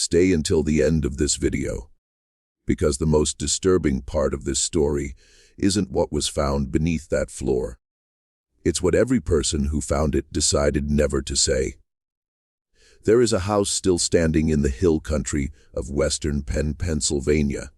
Stay until the end of this video, because the most disturbing part of this story isn't what was found beneath that floor. It's what every person who found it decided never to say. There is a house still standing in the hill country of western Pennsylvania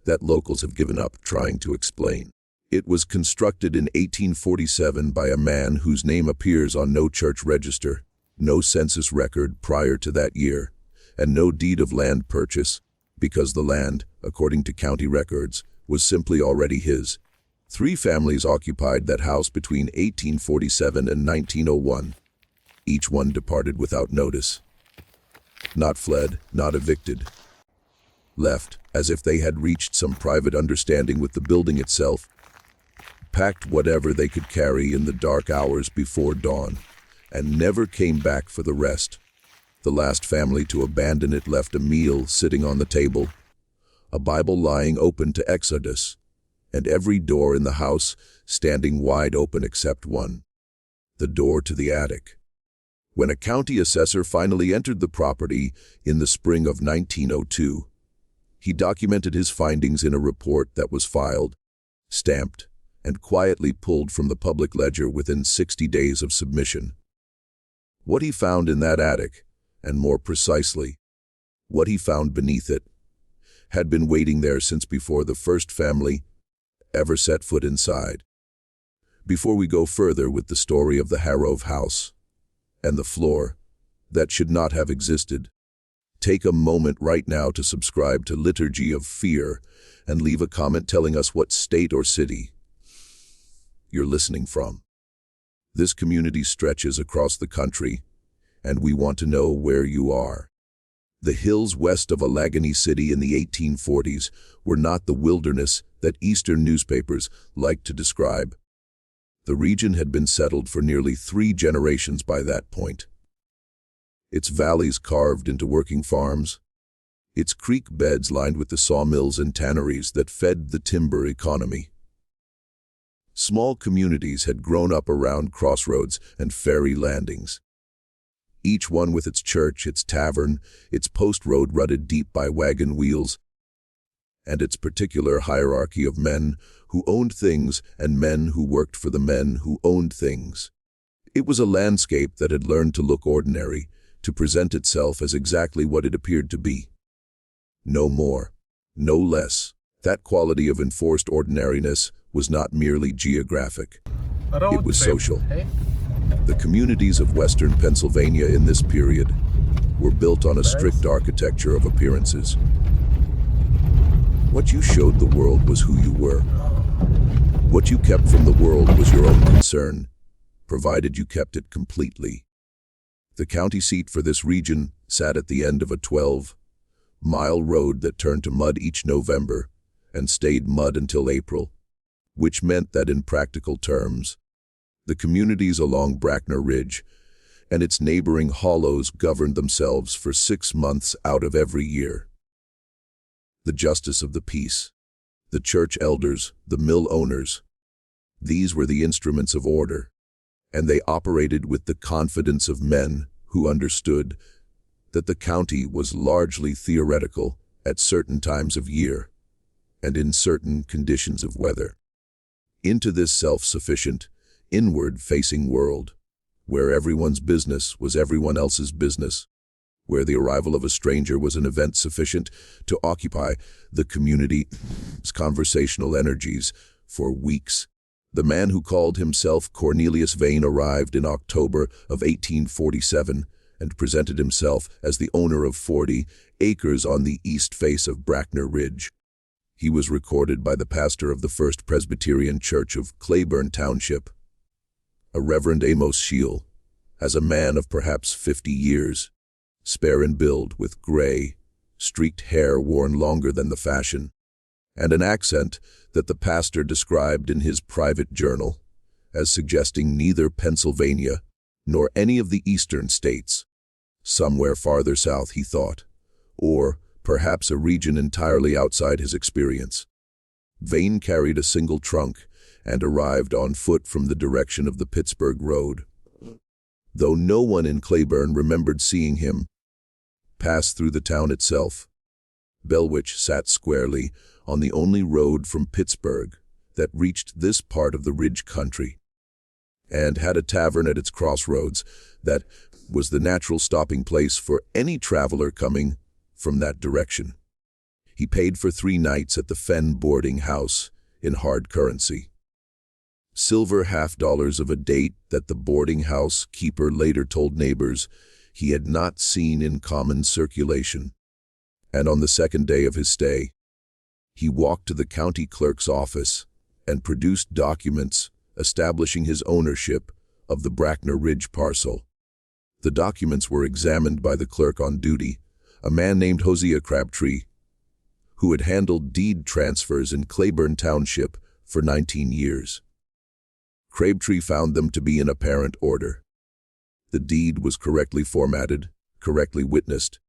that locals have given up trying to explain. It was constructed in 1847 by a man whose name appears on no church register, no census record prior to that year, and no deed of land purchase, because the land, according to county records, was simply already his. 3 families occupied that house between 1847 and 1901. Each one departed without notice. Not fled, not evicted. Left, as if they had reached some private understanding with the building itself, packed whatever they could carry in the dark hours before dawn, and never came back for the rest. The last family to abandon it left a meal sitting on the table, a Bible lying open to Exodus, and every door in the house standing wide open except one, the door to the attic. When a county assessor finally entered the property in the spring of 1902, he documented his findings in a report that was filed, stamped, and quietly pulled from the public ledger within 60 days of submission. What he found in that attic, and more precisely, what he found beneath it, had been waiting there since before the first family ever set foot inside. Before we go further with the story of the Harrove house and the floor that should not have existed, take a moment right now to subscribe to Liturgy of Fear and leave a comment telling us what state or city you're listening from. This community stretches across the country, and we want to know where you are. The hills west of Allegheny City in the 1840s were not the wilderness that Eastern newspapers liked to describe. The region had been settled for nearly 3 generations by that point. Its valleys carved into working farms, its creek beds lined with the sawmills and tanneries that fed the timber economy. Small communities had grown up around crossroads and ferry landings, each one with its church, its tavern, its post road rutted deep by wagon wheels, and its particular hierarchy of men who owned things and men who worked for the men who owned things. It was a landscape that had learned to look ordinary, to present itself as exactly what it appeared to be. No more, no less. That quality of enforced ordinariness was not merely geographic. It was social. The communities of western Pennsylvania in this period were built on a strict architecture of appearances. What you showed the world was who you were. What you kept from the world was your own concern, provided you kept it completely. The county seat for this region sat at the end of a 12-mile road that turned to mud each November and stayed mud until April, which meant that in practical terms, the communities along Brackner Ridge and its neighboring hollows governed themselves for 6 months out of every year. The justice of the peace, the church elders, the mill owners, these were the instruments of order, and they operated with the confidence of men who understood that the county was largely theoretical at certain times of year and in certain conditions of weather. Into this self-sufficient, inward-facing world, where everyone's business was everyone else's business, where the arrival of a stranger was an event sufficient to occupy the community's conversational energies for weeks. The man who called himself Cornelius Vane arrived in October of 1847 and presented himself as the owner of 40 acres on the east face of Brackner Ridge. He was recorded by the pastor of the First Presbyterian Church of Claiborne Township, a Reverend Amos Shiel, as a man of perhaps 50 years, spare in build with gray, streaked hair worn longer than the fashion, and an accent that the pastor described in his private journal as suggesting neither Pennsylvania nor any of the eastern states, somewhere farther south, he thought, or perhaps a region entirely outside his experience. Vane carried a single trunk and arrived on foot from the direction of the Pittsburgh Road. Though no one in Claiborne remembered seeing him, passed through the town itself. Belwich sat squarely on the only road from Pittsburgh that reached this part of the Ridge country, and had a tavern at its crossroads that was the natural stopping place for any traveler coming from that direction. He paid for 3 nights at the Fen boarding house in hard currency. Silver $50 of a date that the boarding house keeper later told neighbors he had not seen in common circulation. And on the second day of his stay, he walked to the county clerk's office and produced documents establishing his ownership of the Bracknell Ridge parcel. The documents were examined by the clerk on duty, a man named Hosea Crabtree, who had handled deed transfers in Claiborne Township for 19 years. Crabtree found them to be in apparent order. The deed was correctly formatted, correctly witnessed,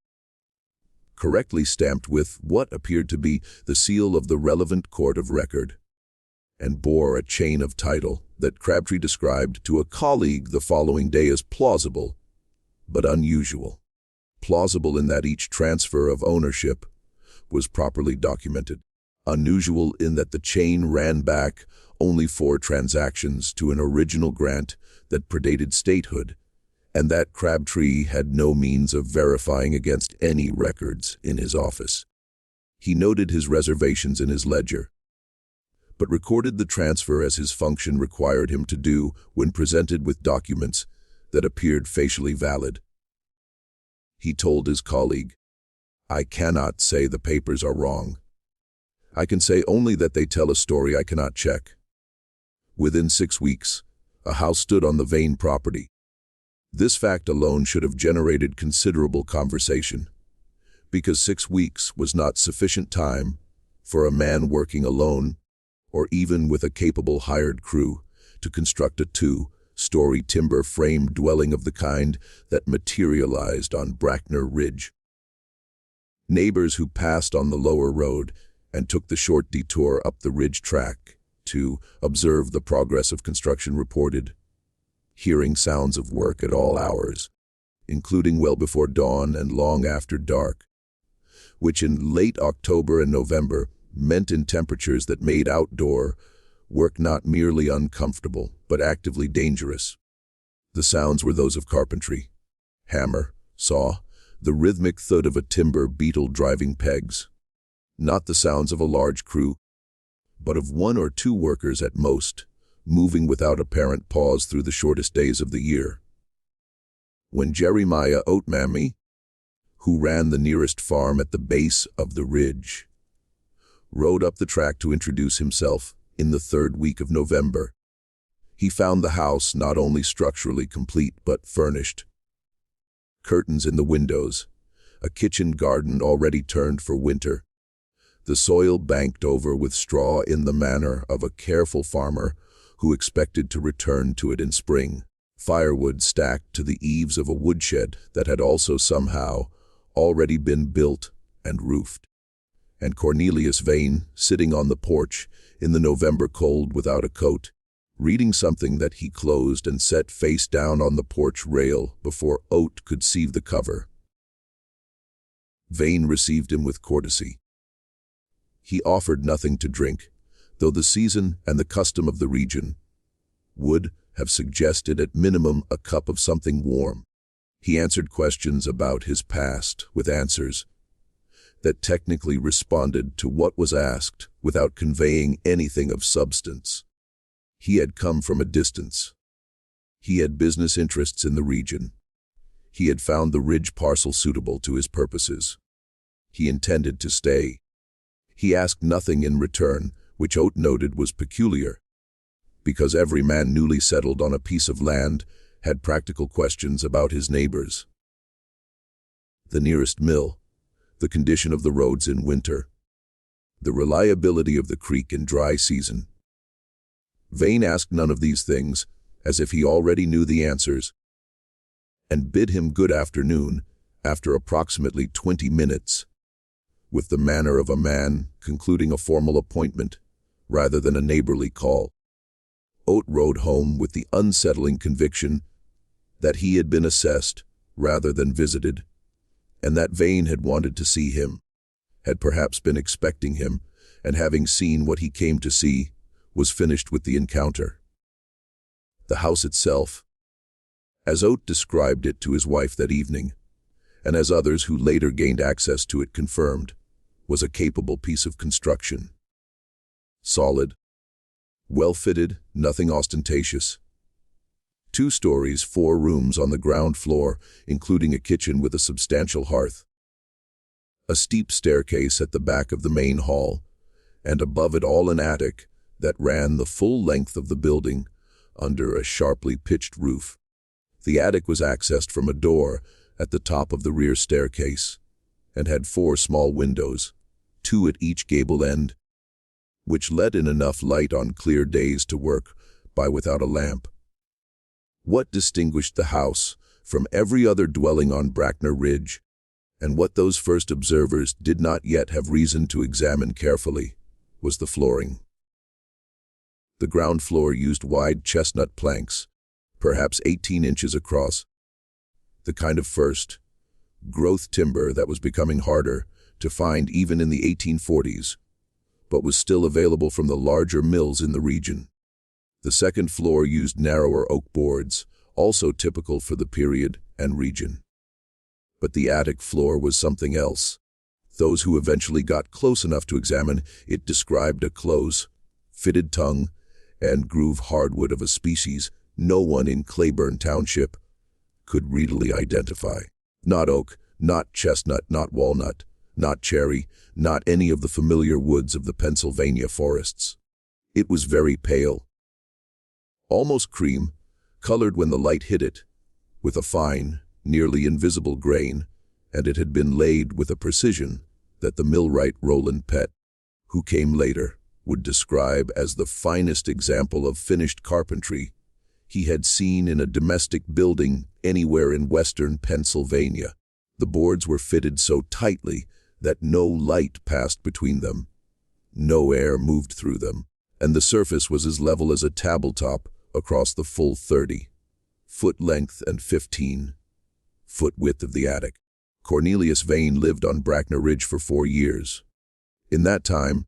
correctly stamped with what appeared to be the seal of the relevant court of record, and bore a chain of title that Crabtree described to a colleague the following day as plausible, but unusual. Plausible in that each transfer of ownership was properly documented. Unusual in that the chain ran back only 4 transactions to an original grant that predated statehood, and that Crabtree had no means of verifying against any records in his office. He noted his reservations in his ledger, but recorded the transfer as his function required him to do when presented with documents that appeared facially valid. He told his colleague, "I cannot say the papers are wrong. I can say only that they tell a story I cannot check." Within 6 weeks, a house stood on the Vane property. This fact alone should have generated considerable conversation, because 6 weeks was not sufficient time for a man working alone, or even with a capable hired crew, to construct a 2-story timber frame dwelling of the kind that materialized on Bracknell Ridge. Neighbors who passed on the lower road and took the short detour up the ridge track to observe the progress of construction reported hearing sounds of work at all hours, including well before dawn and long after dark, which in late October and November meant in temperatures that made outdoor work not merely uncomfortable, but actively dangerous. The sounds were those of carpentry, hammer, saw, the rhythmic thud of a timber beetle driving pegs. Not the sounds of a large crew, but of 1 or 2 workers at most, moving without apparent pause through the shortest days of the year. When Jeremiah Oatmammy, who ran the nearest farm at the base of the ridge, rode up the track to introduce himself in the 3rd week of November, he found the house not only structurally complete but furnished. Curtains in the windows, a kitchen garden already turned for winter, the soil banked over with straw in the manner of a careful farmer who expected to return to it in spring, firewood stacked to the eaves of a woodshed that had also somehow already been built and roofed, and Cornelius Vane sitting on the porch in the November cold without a coat, reading something that he closed and set face down on the porch rail before Oat could see the cover. Vane received him with courtesy. He offered nothing to drink, though the season and the custom of the region would have suggested at minimum a cup of something warm. He answered questions about his past with answers that technically responded to what was asked without conveying anything of substance. He had come from a distance. He had business interests in the region. He had found the ridge parcel suitable to his purposes. He intended to stay. He asked nothing in return, which Oat noted was peculiar, because every man newly settled on a piece of land had practical questions about his neighbors. The nearest mill, the condition of the roads in winter, the reliability of the creek in dry season. Vane asked none of these things, as if he already knew the answers, and bid him good afternoon after approximately 20 minutes, with the manner of a man concluding a formal appointment rather than a neighborly call. Oat rode home with the unsettling conviction that he had been assessed rather than visited, and that Vane had wanted to see him, had perhaps been expecting him, and having seen what he came to see, was finished with the encounter. The house itself, as Oates described it to his wife that evening, and as others who later gained access to it confirmed, was a capable piece of construction. Solid, well-fitted, nothing ostentatious. 2 stories, 4 rooms on the ground floor, including a kitchen with a substantial hearth. A steep staircase at the back of the main hall, and above it all an attic that ran the full length of the building under a sharply pitched roof. The attic was accessed from a door at the top of the rear staircase and had 4 small windows, 2 at each gable end, which let in enough light on clear days to work by without a lamp. What distinguished the house from every other dwelling on Bracknell Ridge, and what those first observers did not yet have reason to examine carefully, was the flooring. The ground floor used wide chestnut planks, perhaps 18 inches across, the kind of first-growth timber that was becoming harder to find even in the 1840s, but was still available from the larger mills in the region. The second floor used narrower oak boards, also typical for the period and region. But the attic floor was something else. Those who eventually got close enough to examine it described a close, fitted tongue and groove hardwood of a species no one in Claiborne Township could readily identify. Not oak, not chestnut, not walnut, not cherry, not any of the familiar woods of the Pennsylvania forests. It was very pale, almost cream, colored when the light hit it, with a fine, nearly invisible grain, and it had been laid with a precision that the millwright Roland Pett, who came later, would describe as the finest example of finished carpentry he had seen in a domestic building anywhere in western Pennsylvania. The boards were fitted so tightly that no light passed between them, no air moved through them, and the surface was as level as a tabletop across the full 30-foot length and 15-foot width of the attic. Cornelius Vane lived on Bracknell Ridge for 4 years. In that time,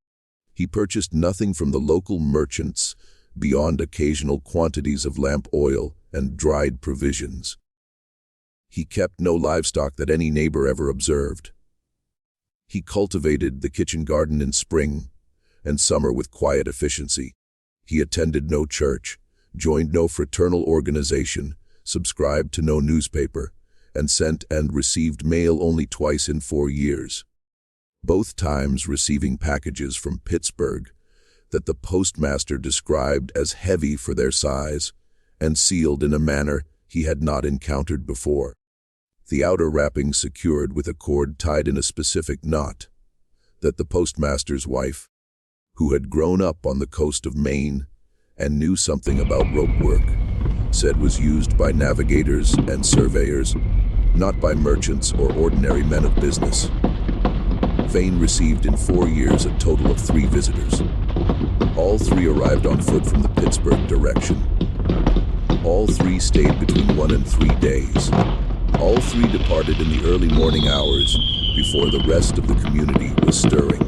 he purchased nothing from the local merchants beyond occasional quantities of lamp oil and dried provisions. He kept no livestock that any neighbor ever observed. He cultivated the kitchen garden in spring and summer with quiet efficiency. He attended no church, joined no fraternal organization, subscribed to no newspaper, and sent and received mail only twice in 4 years, both times receiving packages from Pittsburgh that the postmaster described as heavy for their size and sealed in a manner he had not encountered before. The outer wrapping secured with a cord tied in a specific knot that the postmaster's wife, who had grown up on the coast of Maine and knew something about rope work, said was used by navigators and surveyors, not by merchants or ordinary men of business. Vane received in 4 years a total of 3 visitors. All 3 arrived on foot from the Pittsburgh direction. All 3 stayed between 1 and 3 days. All 3 departed in the early morning hours before the rest of the community was stirring.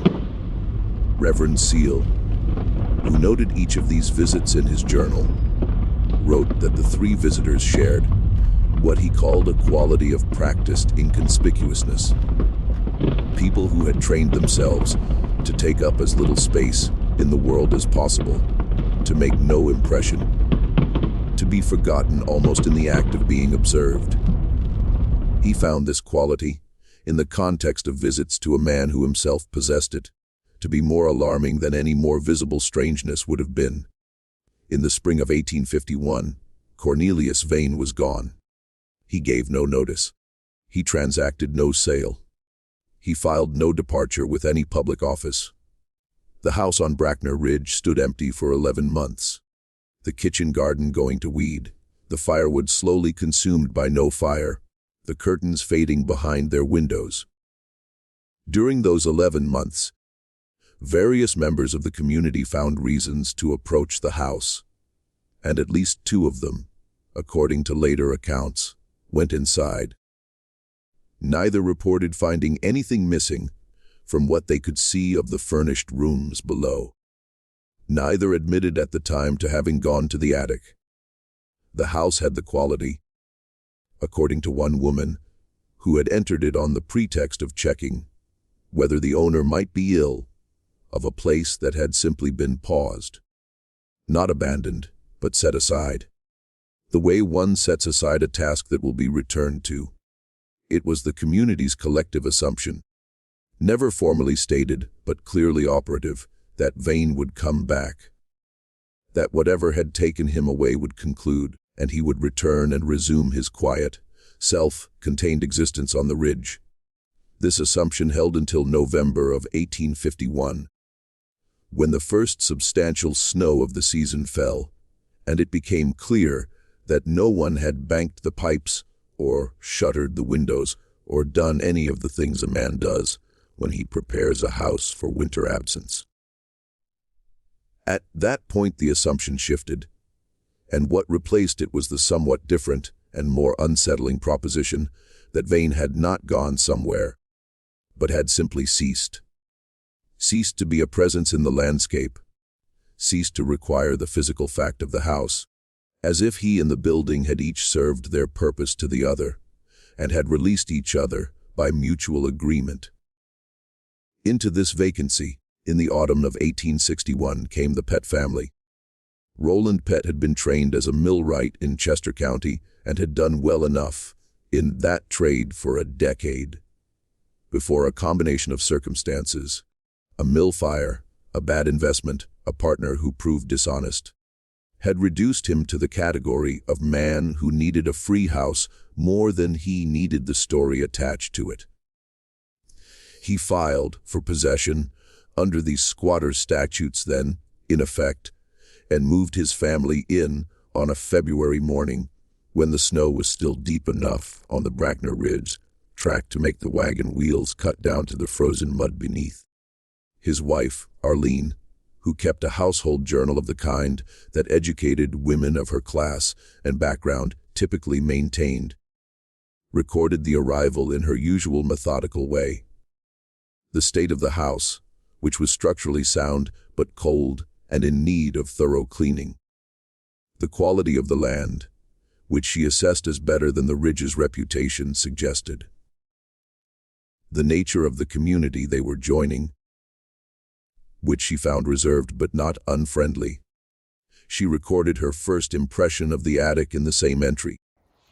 Reverend Seal, who noted each of these visits in his journal, wrote that the 3 visitors shared what he called a quality of practiced inconspicuousness. People who had trained themselves to take up as little space in the world as possible, to make no impression, to be forgotten almost in the act of being observed. He found this quality, in the context of visits to a man who himself possessed it, to be more alarming than any more visible strangeness would have been. In the spring of 1851, Cornelius Vane was gone. He gave no notice. He transacted no sale. He filed no departure with any public office. The house on Bracknell Ridge stood empty for 11 months. The kitchen garden going to weed, the firewood slowly consumed by no fire, the curtains fading behind their windows. During those 11 months, various members of the community found reasons to approach the house, and at least 2 of them, according to later accounts, went inside. Neither reported finding anything missing from what they could see of the furnished rooms below. Neither admitted at the time to having gone to the attic. The house had the quality, according to one woman, who had entered it on the pretext of checking whether the owner might be ill, of a place that had simply been paused. Not abandoned, but set aside. The way one sets aside a task that will be returned to. It was the community's collective assumption, never formally stated but clearly operative, that Vane would come back. That whatever had taken him away would conclude, and he would return and resume his quiet, self-contained existence on the ridge. This assumption held until November of 1851, when the first substantial snow of the season fell, and it became clear that no one had banked the pipes or shuttered the windows or done any of the things a man does when he prepares a house for winter absence. At that point the assumption shifted, and what replaced it was the somewhat different and more unsettling proposition that Vane had not gone somewhere, but had simply ceased. Ceased to be a presence in the landscape, ceased to require the physical fact of the house, as if he and the building had each served their purpose to the other, and had released each other by mutual agreement. Into this vacancy, in the autumn of 1861, came the Pett family. Roland Pett had been trained as a millwright in Chester County and had done well enough in that trade for a decade, before a combination of circumstances, a mill fire, a bad investment, a partner who proved dishonest, had reduced him to the category of man who needed a free house more than he needed the story attached to it. He filed for possession under the squatter statutes then in effect, and moved his family in on a February morning when the snow was still deep enough on the Bracknell Ridge track to make the wagon wheels cut down to the frozen mud beneath. His wife, Arlene, who kept a household journal of the kind that educated women of her class and background typically maintained, recorded the arrival in her usual methodical way. The state of the house, which was structurally sound but cold and in need of thorough cleaning. The quality of the land, which she assessed as better than the ridge's reputation suggested. The nature of the community they were joining, which she found reserved but not unfriendly. She recorded her first impression of the attic in the same entry,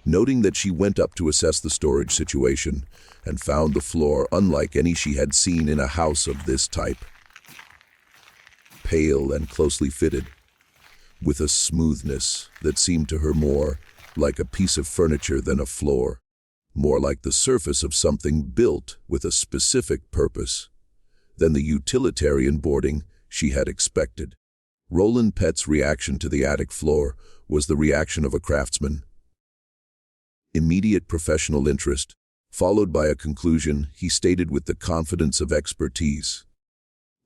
noting that she went up to assess the storage situation and found the floor unlike any she had seen in a house of this type. Pale and closely fitted, with a smoothness that seemed to her more like a piece of furniture than a floor, more like the surface of something built with a specific purpose than the utilitarian boarding she had expected. Roland Pett's reaction to the attic floor was the reaction of a craftsman. Immediate professional interest, followed by a conclusion he stated with the confidence of expertise.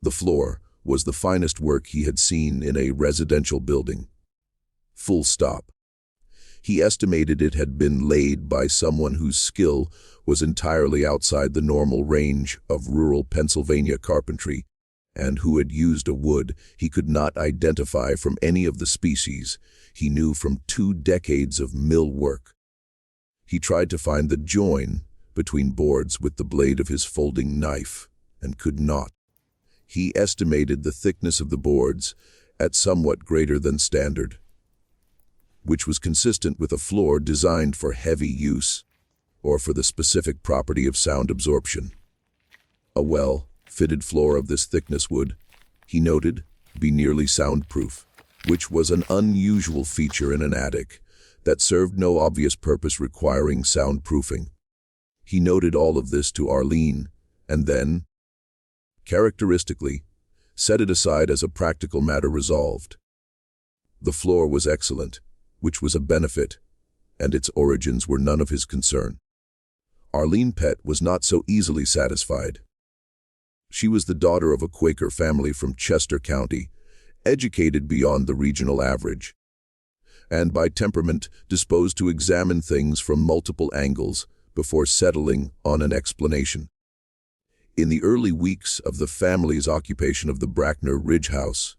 The floor was the finest work he had seen in a residential building. Full stop. He estimated it had been laid by someone whose skill was entirely outside the normal range of rural Pennsylvania carpentry, and who had used a wood he could not identify from any of the species he knew from 2 decades of mill work. He tried to find the join between boards with the blade of his folding knife, and could not. He estimated the thickness of the boards at somewhat greater than standard, which was consistent with a floor designed for heavy use, or for the specific property of sound absorption. A well-fitted floor of this thickness would, he noted, be nearly soundproof, which was an unusual feature in an attic that served no obvious purpose requiring soundproofing. He noted all of this to Arlene, and then, characteristically, set it aside as a practical matter resolved. The floor was excellent, which was a benefit, and its origins were none of his concern. Arlene Pett was not so easily satisfied. She was the daughter of a Quaker family from Chester County, educated beyond the regional average, and by temperament disposed to examine things from multiple angles before settling on an explanation. In the early weeks of the family's occupation of the Bracknell Ridge house,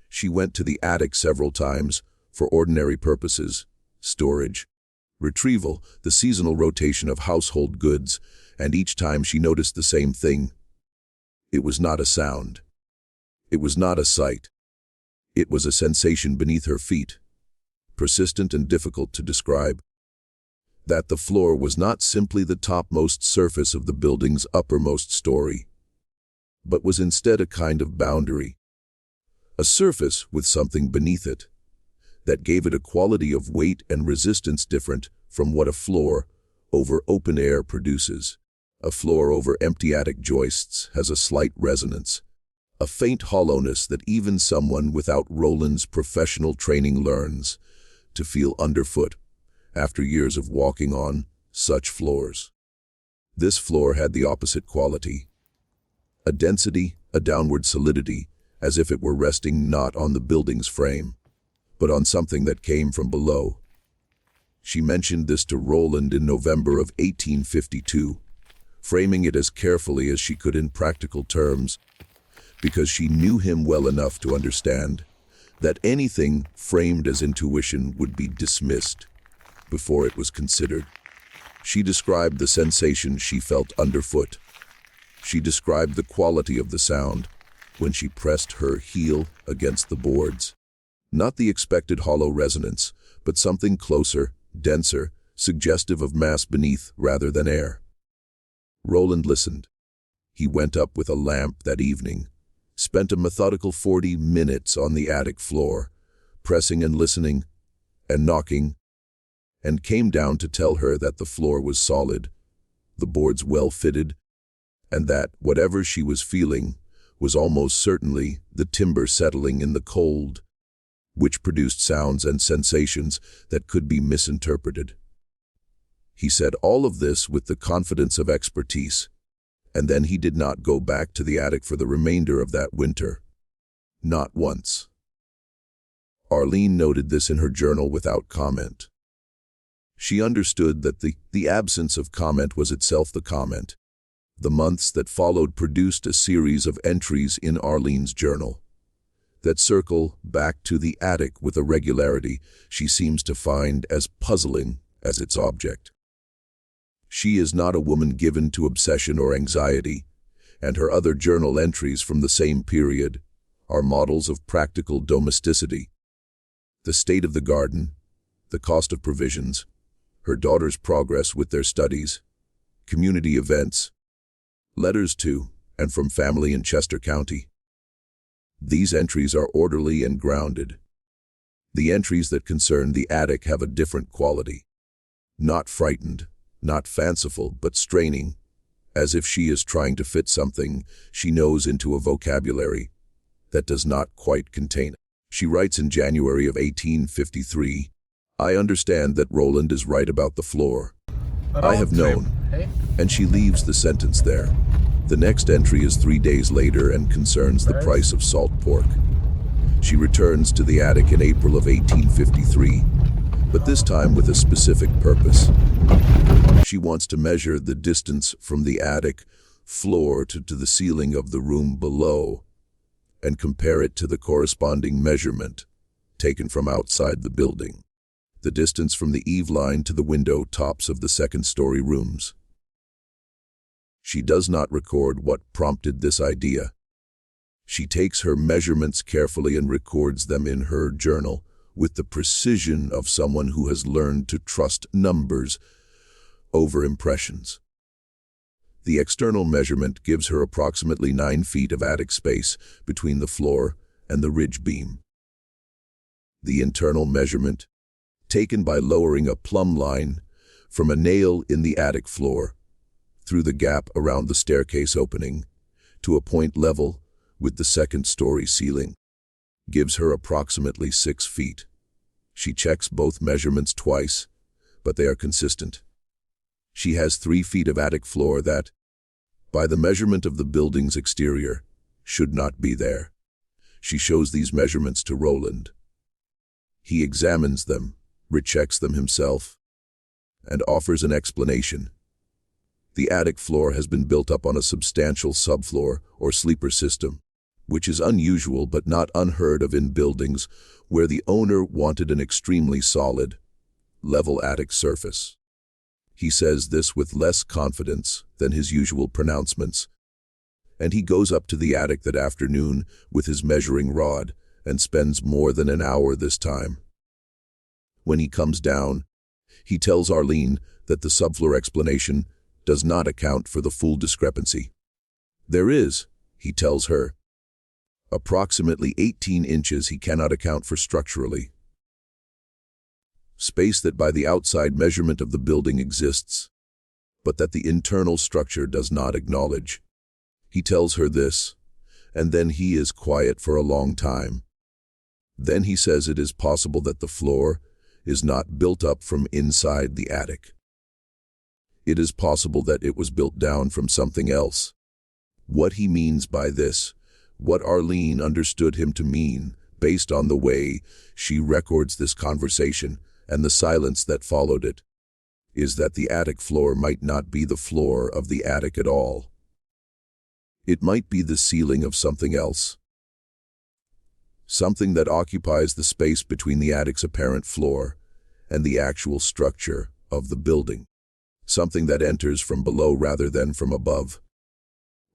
she went to the attic several times for ordinary purposes: storage, retrieval, the seasonal rotation of household goods, and each time she noticed the same thing. It was not a sound. It was not a sight. It was a sensation beneath her feet, persistent and difficult to describe. That the floor was not simply the topmost surface of the building's uppermost story, but was instead a kind of boundary, a surface with something beneath it that gave it a quality of weight and resistance different from what a floor over open air produces. A floor over empty attic joists has a slight resonance, a faint hollowness that even someone without Roland's professional training learns to feel underfoot after years of walking on such floors. This floor had the opposite quality, a density, a downward solidity, as if it were resting not on the building's frame, but on something that came from below. She mentioned this to Roland in November of 1852, framing it as carefully as she could in practical terms, because she knew him well enough to understand that anything framed as intuition would be dismissed before it was considered. She described the sensation she felt underfoot. She described the quality of the sound when she pressed her heel against the boards. Not the expected hollow resonance, but something closer, denser, suggestive of mass beneath rather than air. Roland listened. He went up with a lamp that evening, spent a methodical 40 minutes on the attic floor, pressing and listening and knocking, and came down to tell her that the floor was solid, the boards well fitted, and that whatever she was feeling was almost certainly the timber settling in the cold, which produced sounds and sensations that could be misinterpreted. He said all of this with the confidence of expertise, and then he did not go back to the attic for the remainder of that winter. Not once. Arlene noted this in her journal without comment. She understood that the absence of comment was itself the comment. The months that followed produced a series of entries in Arlene's journal that circle back to the attic with a regularity she seems to find as puzzling as its object. She is not a woman given to obsession or anxiety, and her other journal entries from the same period are models of practical domesticity. The state of the garden, the cost of provisions, her daughter's progress with their studies, community events, letters to and from family in Chester County. These entries are orderly and grounded. The entries that concern the attic have a different quality. Not frightened, not fanciful, but straining, as if she is trying to fit something she knows into a vocabulary that does not quite contain it. She writes in January of 1853, "I understand that Roland is right about the floor. I have known," and she leaves the sentence there. The next entry is 3 days later and concerns the price of salt pork. She returns to the attic in April of 1853, but this time with a specific purpose. She wants to measure the distance from the attic floor to the ceiling of the room below and compare it to the corresponding measurement taken from outside the building, the distance from the eave line to the window tops of the second-story rooms. She does not record what prompted this idea. She takes her measurements carefully and records them in her journal with the precision of someone who has learned to trust numbers over impressions. The external measurement gives her approximately 9 feet of attic space between the floor and the ridge beam. The internal measurement, taken by lowering a plumb line from a nail in the attic floor through the gap around the staircase opening to a point level with the second-story ceiling, gives her approximately 6 feet. She checks both measurements twice, but they are consistent. She has 3 feet of attic floor that, by the measurement of the building's exterior, should not be there. She shows these measurements to Roland. He examines them, rechecks them himself, and offers an explanation. The attic floor has been built up on a substantial subfloor or sleeper system, which is unusual but not unheard of in buildings where the owner wanted an extremely solid, level attic surface. He says this with less confidence than his usual pronouncements, and he goes up to the attic that afternoon with his measuring rod and spends more than an hour this time. When he comes down, he tells Arlene that the subfloor explanation does not account for the full discrepancy. There is, he tells her, approximately 18 inches he cannot account for structurally. Space that by the outside measurement of the building exists, but that the internal structure does not acknowledge. He tells her this, and then he is quiet for a long time. Then he says it is possible that the floor is not built up from inside the attic. It is possible that it was built down from something else. What he means by this, what Arlene understood him to mean, based on the way she records this conversation and the silence that followed it, is that the attic floor might not be the floor of the attic at all. It might be the ceiling of something else. Something that occupies the space between the attic's apparent floor and the actual structure of the building. Something that enters from below rather than from above.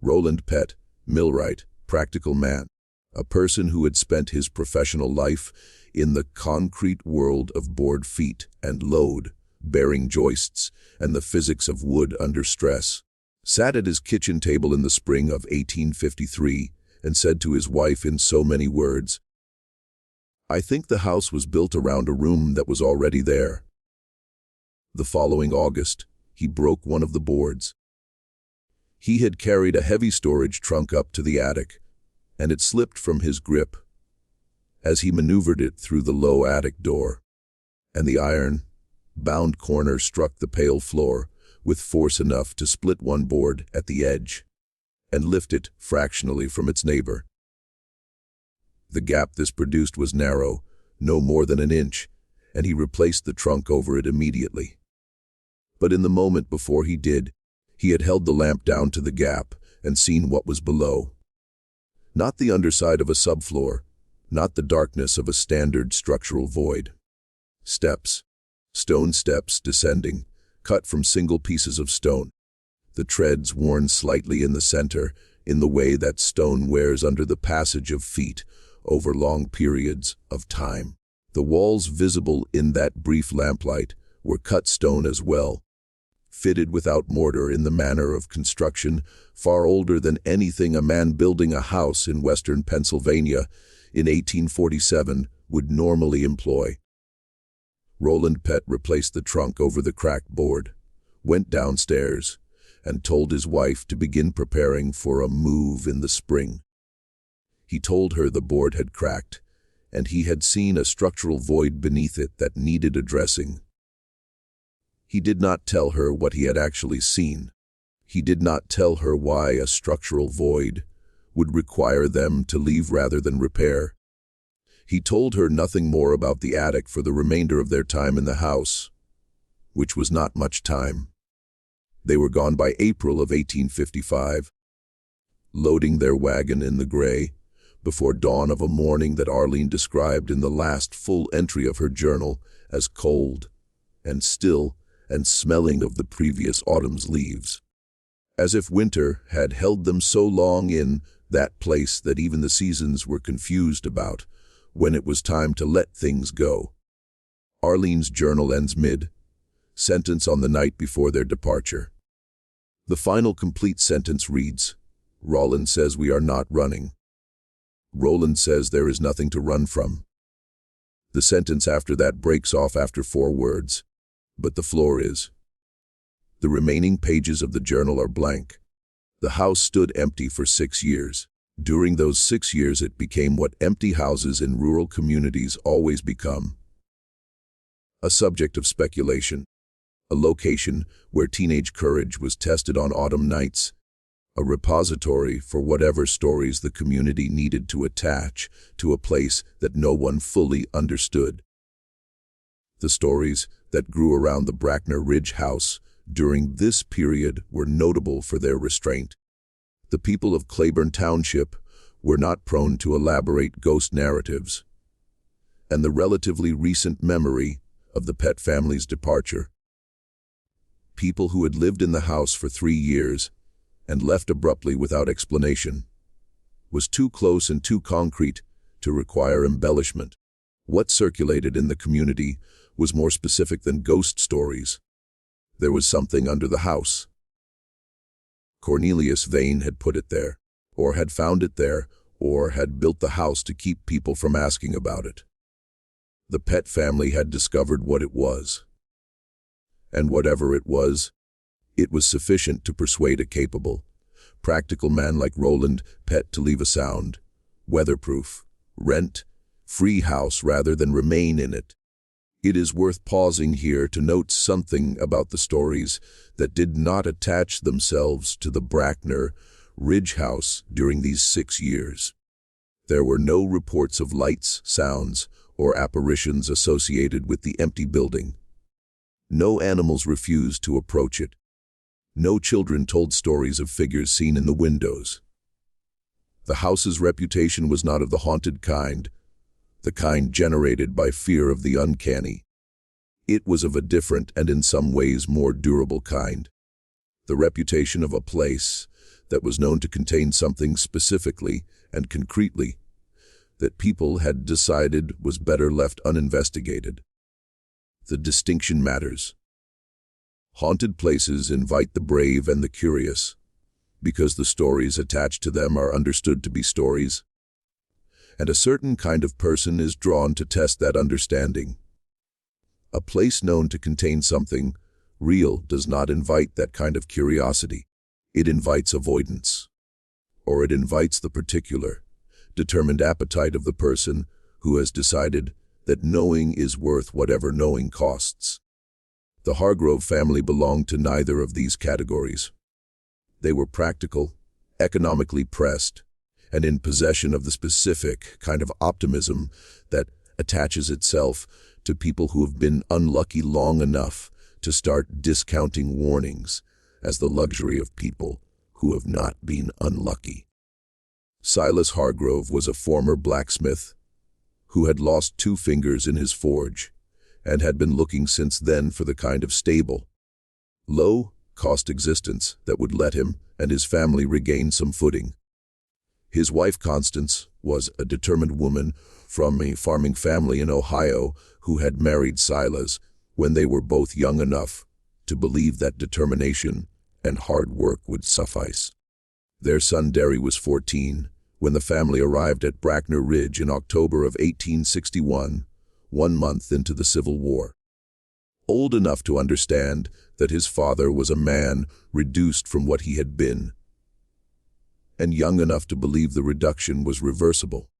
Roland Pett, millwright, practical man, a person who had spent his professional life in the concrete world of board feet and load, bearing joists, and the physics of wood under stress, sat at his kitchen table in the spring of 1853 and said to his wife in so many words, "I think the house was built around a room that was already there." The following August, he broke one of the boards. He had carried a heavy storage trunk up to the attic, and it slipped from his grip as he maneuvered it through the low attic door, and the iron-bound corner struck the pale floor with force enough to split one board at the edge and lift it fractionally from its neighbor. The gap this produced was narrow, no more than an inch, and he replaced the trunk over it immediately. But in the moment before he did, he had held the lamp down to the gap and seen what was below. Not the underside of a subfloor, not the darkness of a standard structural void. Steps, stone steps descending, cut from single pieces of stone. The treads worn slightly in the center, in the way that stone wears under the passage of feet over long periods of time. The walls visible in that brief lamplight were cut stone as well, fitted without mortar in the manner of construction far older than anything a man building a house in western Pennsylvania in 1847 would normally employ. Roland Pett replaced the trunk over the cracked board, went downstairs, and told his wife to begin preparing for a move in the spring. He told her the board had cracked, and he had seen a structural void beneath it that needed addressing. He did not tell her what he had actually seen. He did not tell her why a structural void would require them to leave rather than repair. He told her nothing more about the attic for the remainder of their time in the house, which was not much time. They were gone by April of 1855, loading their wagon in the gray, before dawn of a morning that Arlene described in the last full entry of her journal as cold and still and smelling of the previous autumn's leaves, as if winter had held them so long in that place that even the seasons were confused about when it was time to let things go. Arlene's journal ends mid-sentence on the night before their departure. The final complete sentence reads, "Roland says we are not running. Roland says there is nothing to run from." The sentence after that breaks off after 4 words, but the floor is. The remaining pages of the journal are blank. The house stood empty for 6 years. During those 6 years it became what empty houses in rural communities always become: a subject of speculation, a location where teenage courage was tested on autumn nights, a repository for whatever stories the community needed to attach to a place that no one fully understood. The stories that grew around the Brackner Ridge house during this period were notable for their restraint. The people of Claiborne Township were not prone to elaborate ghost narratives, and the relatively recent memory of the Pett family's departure. People who had lived in the house for 3 years and left abruptly without explanation was too close and too concrete to require embellishment. What circulated in the community was more specific than ghost stories. There was something under the house. Cornelius Vane had put it there, or had found it there, or had built the house to keep people from asking about it. The Pett family had discovered what it was. And whatever it was sufficient to persuade a capable, practical man like Roland Pett to leave a sound, weatherproof, rent-free house rather than remain in it. It is worth pausing here to note something about the stories that did not attach themselves to the Bracknell Ridge house during these 6 years. There were no reports of lights, sounds, or apparitions associated with the empty building. No animals refused to approach it. No children told stories of figures seen in the windows. The house's reputation was not of the haunted kind, the kind generated by fear of the uncanny. It was of a different and in some ways more durable kind. The reputation of a place that was known to contain something specifically and concretely that people had decided was better left uninvestigated. The distinction matters. Haunted places invite the brave and the curious, because the stories attached to them are understood to be stories, and a certain kind of person is drawn to test that understanding. A place known to contain something real does not invite that kind of curiosity. It invites avoidance, or it invites the particular, determined appetite of the person who has decided that knowing is worth whatever knowing costs. The Hargrove family belonged to neither of these categories. They were practical, economically pressed, and in possession of the specific kind of optimism that attaches itself to people who have been unlucky long enough to start discounting warnings as the luxury of people who have not been unlucky. Silas Hargrove was a former blacksmith who had lost 2 fingers in his forge and had been looking since then for the kind of stable, low-cost existence that would let him and his family regain some footing. His wife, Constance, was a determined woman from a farming family in Ohio who had married Silas when they were both young enough to believe that determination and hard work would suffice. Their son Derry was 14 when the family arrived at Bracknell Ridge in October of 1861, 1 month into the Civil War. Old enough to understand that his father was a man reduced from what he had been, and young enough to believe the reduction was reversible.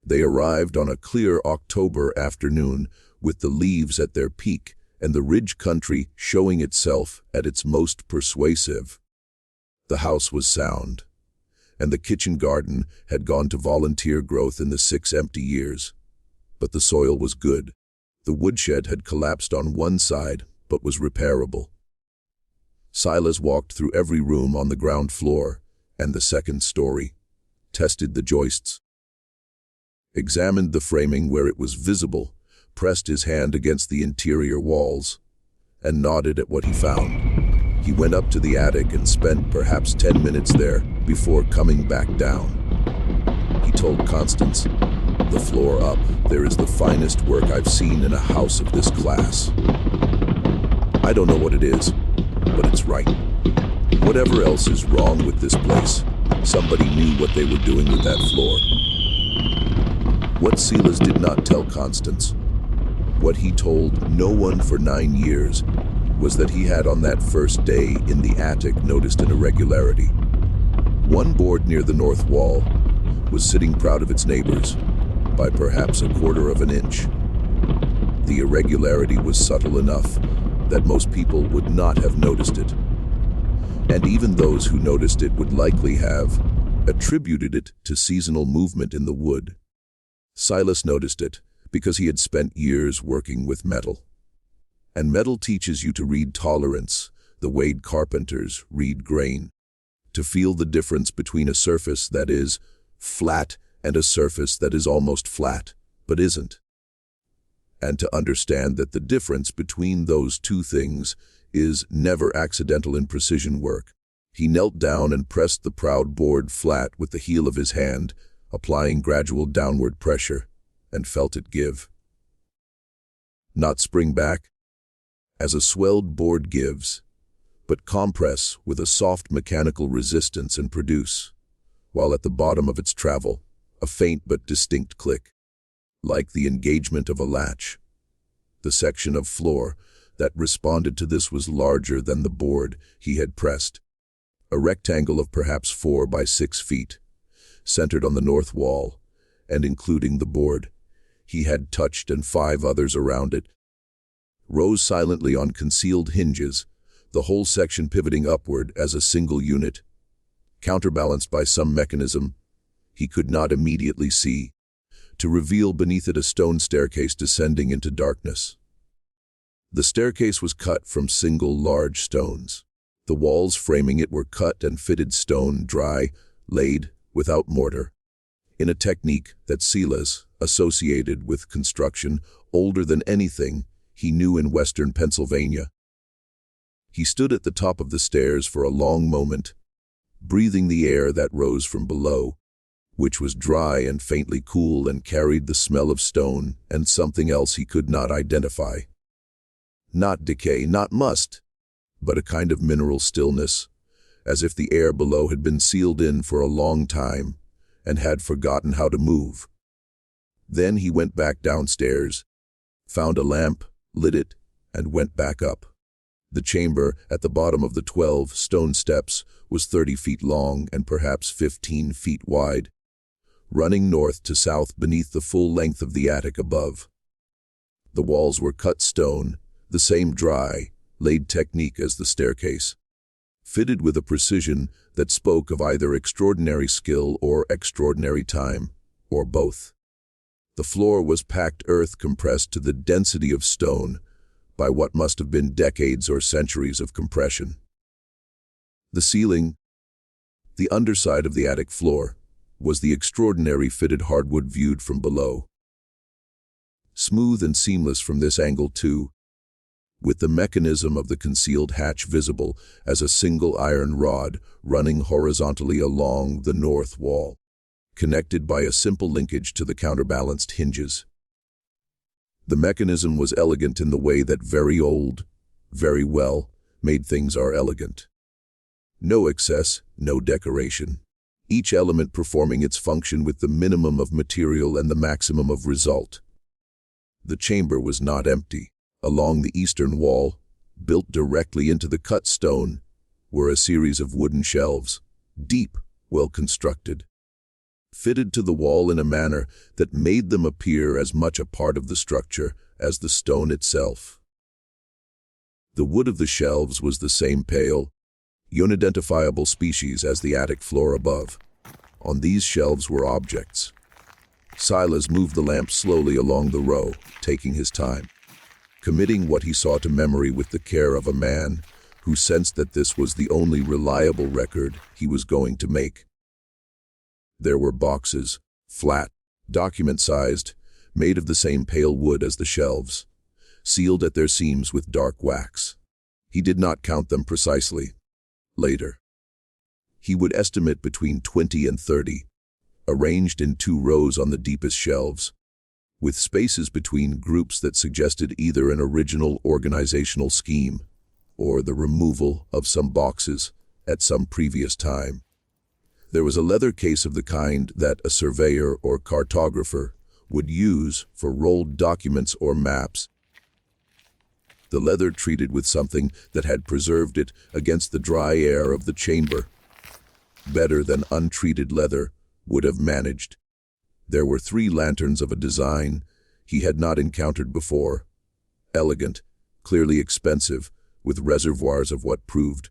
They arrived on a clear October afternoon with the leaves at their peak and the ridge country showing itself at its most persuasive. The house was sound, and the kitchen garden had gone to volunteer growth in the 6 empty years. But the soil was good. The woodshed had collapsed on one side, but was repairable. Silas walked through every room on the ground floor and the 2nd story, tested the joists, examined the framing where it was visible, pressed his hand against the interior walls, and nodded at what he found. He went up to the attic and spent perhaps 10 minutes there before coming back down. He told Constance, "The floor up, there is the finest work I've seen in a house of this class. I don't know what it is, but it's right. Whatever else is wrong with this place, somebody knew what they were doing with that floor." What Silas did not tell Constance, what he told no one for 9 years, was that he had on that first day in the attic noticed an irregularity. One board near the north wall was sitting proud of its neighbors by perhaps 1/4 of an inch. The irregularity was subtle enough that most people would not have noticed it, and even those who noticed it would likely have attributed it to seasonal movement in the wood. Silas noticed it because he had spent years working with metal. And metal teaches you to read tolerance, the Wade carpenters read grain, to feel the difference between a surface that is flat and a surface that is almost flat, but isn't. And to understand that the difference between those two things is never accidental in precision work. He knelt down and pressed the proud board flat with the heel of his hand, applying gradual downward pressure, and felt it give. Not spring back, as a swelled board gives, but compress with a soft mechanical resistance and produce, while at the bottom of its travel, a faint but distinct click, like the engagement of a latch. The section of floor that responded to this was larger than the board he had pressed, a rectangle of perhaps 4 by 6 feet, centered on the north wall, and including the board he had touched and 5 others around it, rose silently on concealed hinges, the whole section pivoting upward as a single unit, counterbalanced by some mechanism he could not immediately see, to reveal beneath it a stone staircase descending into darkness. The staircase was cut from single large stones. The walls framing it were cut and fitted stone, dry, laid, without mortar, in a technique that Silas associated with construction older than anything he knew in western Pennsylvania. He stood at the top of the stairs for a long moment, breathing the air that rose from below, which was dry and faintly cool and carried the smell of stone and something else he could not identify. Not decay, not must, but a kind of mineral stillness, as if the air below had been sealed in for a long time and had forgotten how to move. Then he went back downstairs, found a lamp, lit it, and went back up. The chamber at the bottom of the 12 stone steps was 30 feet long and perhaps 15 feet wide, running north to south beneath the full length of the attic above. The walls were cut stone, the same dry, laid technique as the staircase, fitted with a precision that spoke of either extraordinary skill or extraordinary time, or both. The floor was packed earth compressed to the density of stone by what must have been decades or centuries of compression. The ceiling, the underside of the attic floor, was the extraordinary fitted hardwood viewed from below. Smooth and seamless from this angle too, with the mechanism of the concealed hatch visible as a single iron rod running horizontally along the north wall, connected by a simple linkage to the counterbalanced hinges. The mechanism was elegant in the way that very old, very well-made things are elegant. No excess, no decoration. Each element performing its function with the minimum of material and the maximum of result. The chamber was not empty. Along the eastern wall, built directly into the cut stone, were a series of wooden shelves, deep, well constructed, fitted to the wall in a manner that made them appear as much a part of the structure as the stone itself. The wood of the shelves was the same pale, unidentifiable species as the attic floor above. On these shelves were objects. Silas moved the lamp slowly along the row, taking his time, committing what he saw to memory with the care of a man who sensed that this was the only reliable record he was going to make. There were boxes, flat, document-sized, made of the same pale wood as the shelves, sealed at their seams with dark wax. He did not count them precisely. Later, he would estimate between 20 and 30, arranged in 2 rows on the deepest shelves, with spaces between groups that suggested either an original organizational scheme or the removal of some boxes at some previous time. There was a leather case of the kind that a surveyor or cartographer would use for rolled documents or maps. The leather treated with something that had preserved it against the dry air of the chamber, better than untreated leather would have managed. There were 3 lanterns of a design he had not encountered before, elegant, clearly expensive, with reservoirs of what proved,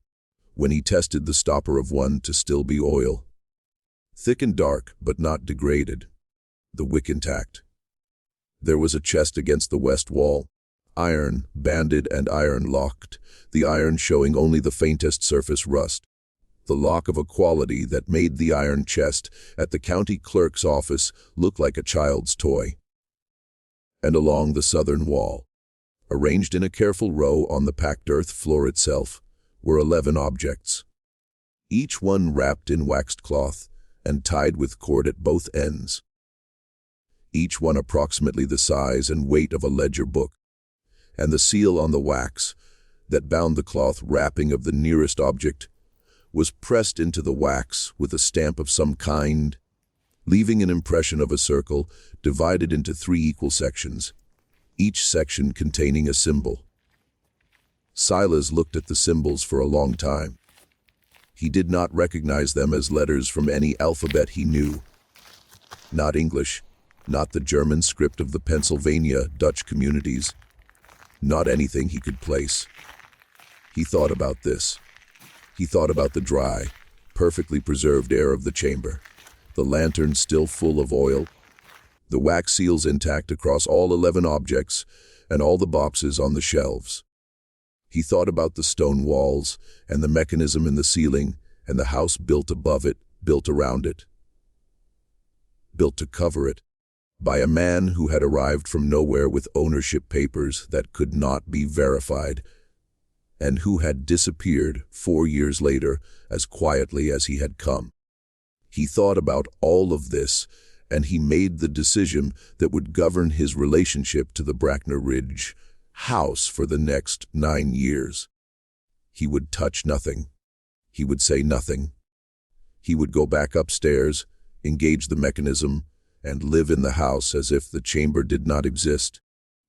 when he tested the stopper of one, to still be oil. Thick and dark, but not degraded, the wick intact. There was a chest against the west wall, Iron, banded and iron locked, the iron showing only the faintest surface rust. The lock of a quality that made the iron chest at the county clerk's office look like a child's toy. And along the southern wall, arranged in a careful row on the packed earth floor itself, were 11 objects, each one wrapped in waxed cloth and tied with cord at both ends. Each one approximately the size and weight of a ledger book, and the seal on the wax that bound the cloth wrapping of the nearest object was pressed into the wax with a stamp of some kind, leaving an impression of a circle divided into 3 equal sections, each section containing a symbol. Silas looked at the symbols for a long time. He did not recognize them as letters from any alphabet he knew. Not English, not the German script of the Pennsylvania Dutch communities, not anything he could place. He thought about this. He thought about the dry, perfectly preserved air of the chamber, the lantern still full of oil, the wax seals intact across all 11 objects, and all the boxes on the shelves. He thought about the stone walls, and the mechanism in the ceiling, and the house built above it, built around it, built to cover it, by a man who had arrived from nowhere with ownership papers that could not be verified, and who had disappeared 4 years later as quietly as he had come. He thought about all of this, and he made the decision that would govern his relationship to the Brackner Ridge house for the next 9 years. He would touch nothing. He would say nothing. He would go back upstairs, engage the mechanism, and live in the house as if the chamber did not exist.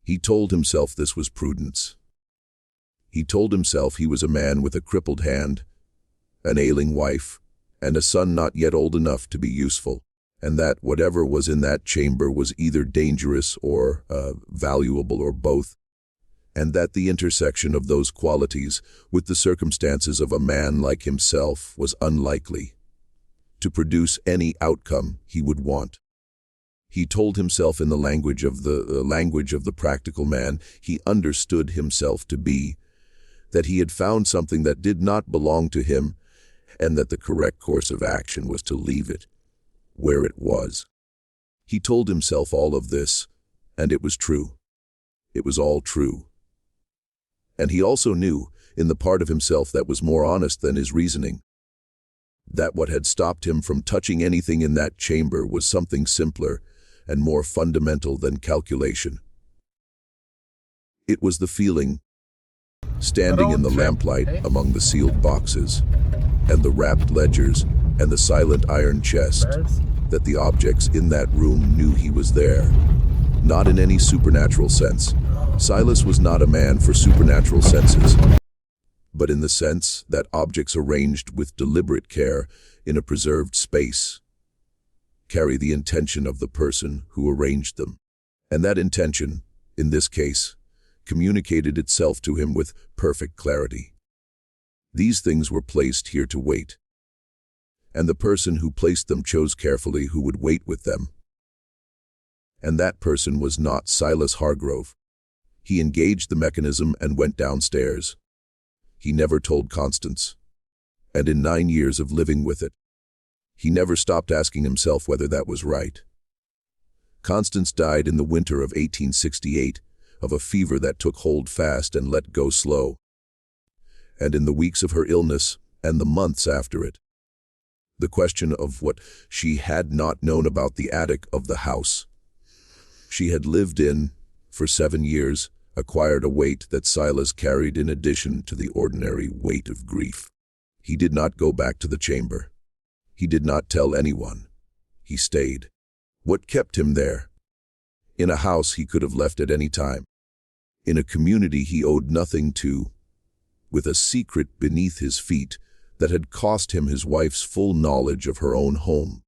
He told himself this was prudence. He told himself he was a man with a crippled hand, an ailing wife, and a son not yet old enough to be useful, and that whatever was in that chamber was either dangerous or valuable or both, and that the intersection of those qualities with the circumstances of a man like himself was unlikely to produce any outcome he would want. He told himself in the language of the practical man he understood himself to be, that he had found something that did not belong to him, and that the correct course of action was to leave it where it was. He told himself all of this, and it was true. It was all true. And he also knew, in the part of himself that was more honest than his reasoning, that what had stopped him from touching anything in that chamber was something simpler and more fundamental than calculation. It was the feeling, standing in the lamplight among the sealed boxes, and the wrapped ledgers, and the silent iron chest, that the objects in that room knew he was there. Not in any supernatural sense. Silas was not a man for supernatural senses, but in the sense that objects arranged with deliberate care in a preserved space carry the intention of the person who arranged them. And that intention, in this case, communicated itself to him with perfect clarity. These things were placed here to wait, and the person who placed them chose carefully who would wait with them. And that person was not Silas Hargrove. He engaged the mechanism and went downstairs. He never told Constance, and in 9 years of living with it, he never stopped asking himself whether that was right. Constance died in the winter of 1868 of a fever that took hold fast and let go slow, and in the weeks of her illness and the months after it, the question of what she had not known about the attic of the house she had lived in for 7 years acquired a weight that Silas carried in addition to the ordinary weight of grief. He did not go back to the chamber. He did not tell anyone. He stayed. What kept him there? In a house he could have left at any time. In a community he owed nothing to, with a secret beneath his feet that had cost him his wife's full knowledge of her own home.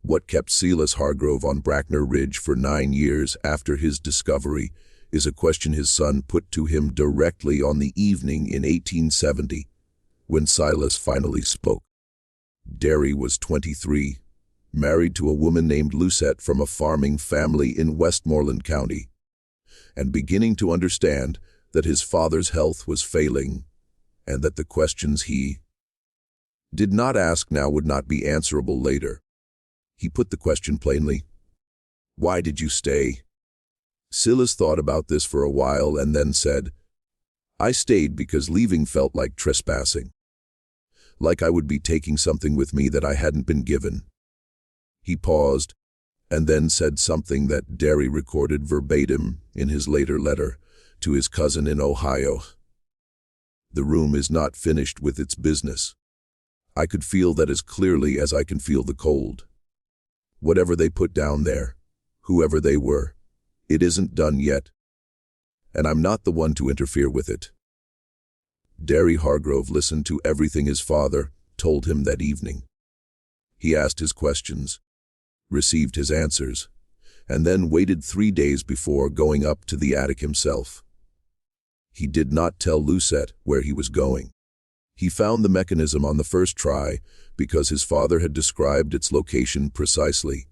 What kept Silas Hargrove on Brackner Ridge for 9 years after his discovery is a question his son put to him directly on the evening in 1870, when Silas finally spoke. Derry was 23, married to a woman named Lucette from a farming family in Westmoreland County. and beginning to understand that his father's health was failing, and that the questions he did not ask now would not be answerable later. He put the question plainly. "Why did you stay?" Silas thought about this for a while and then said, "I stayed because leaving felt like trespassing. Like I would be taking something with me that I hadn't been given." He paused, and then said something that Derry recorded verbatim in his later letter to his cousin in Ohio. "The room is not finished with its business. I could feel that as clearly as I can feel the cold. Whatever they put down there, whoever they were, it isn't done yet, and I'm not the one to interfere with it." Derry Hargrove listened to everything his father told him that evening. He asked his questions, received his answers, and then waited 3 days before going up to the attic himself. He did not tell Lucette where he was going. He found the mechanism on the first try because his father had described its location precisely.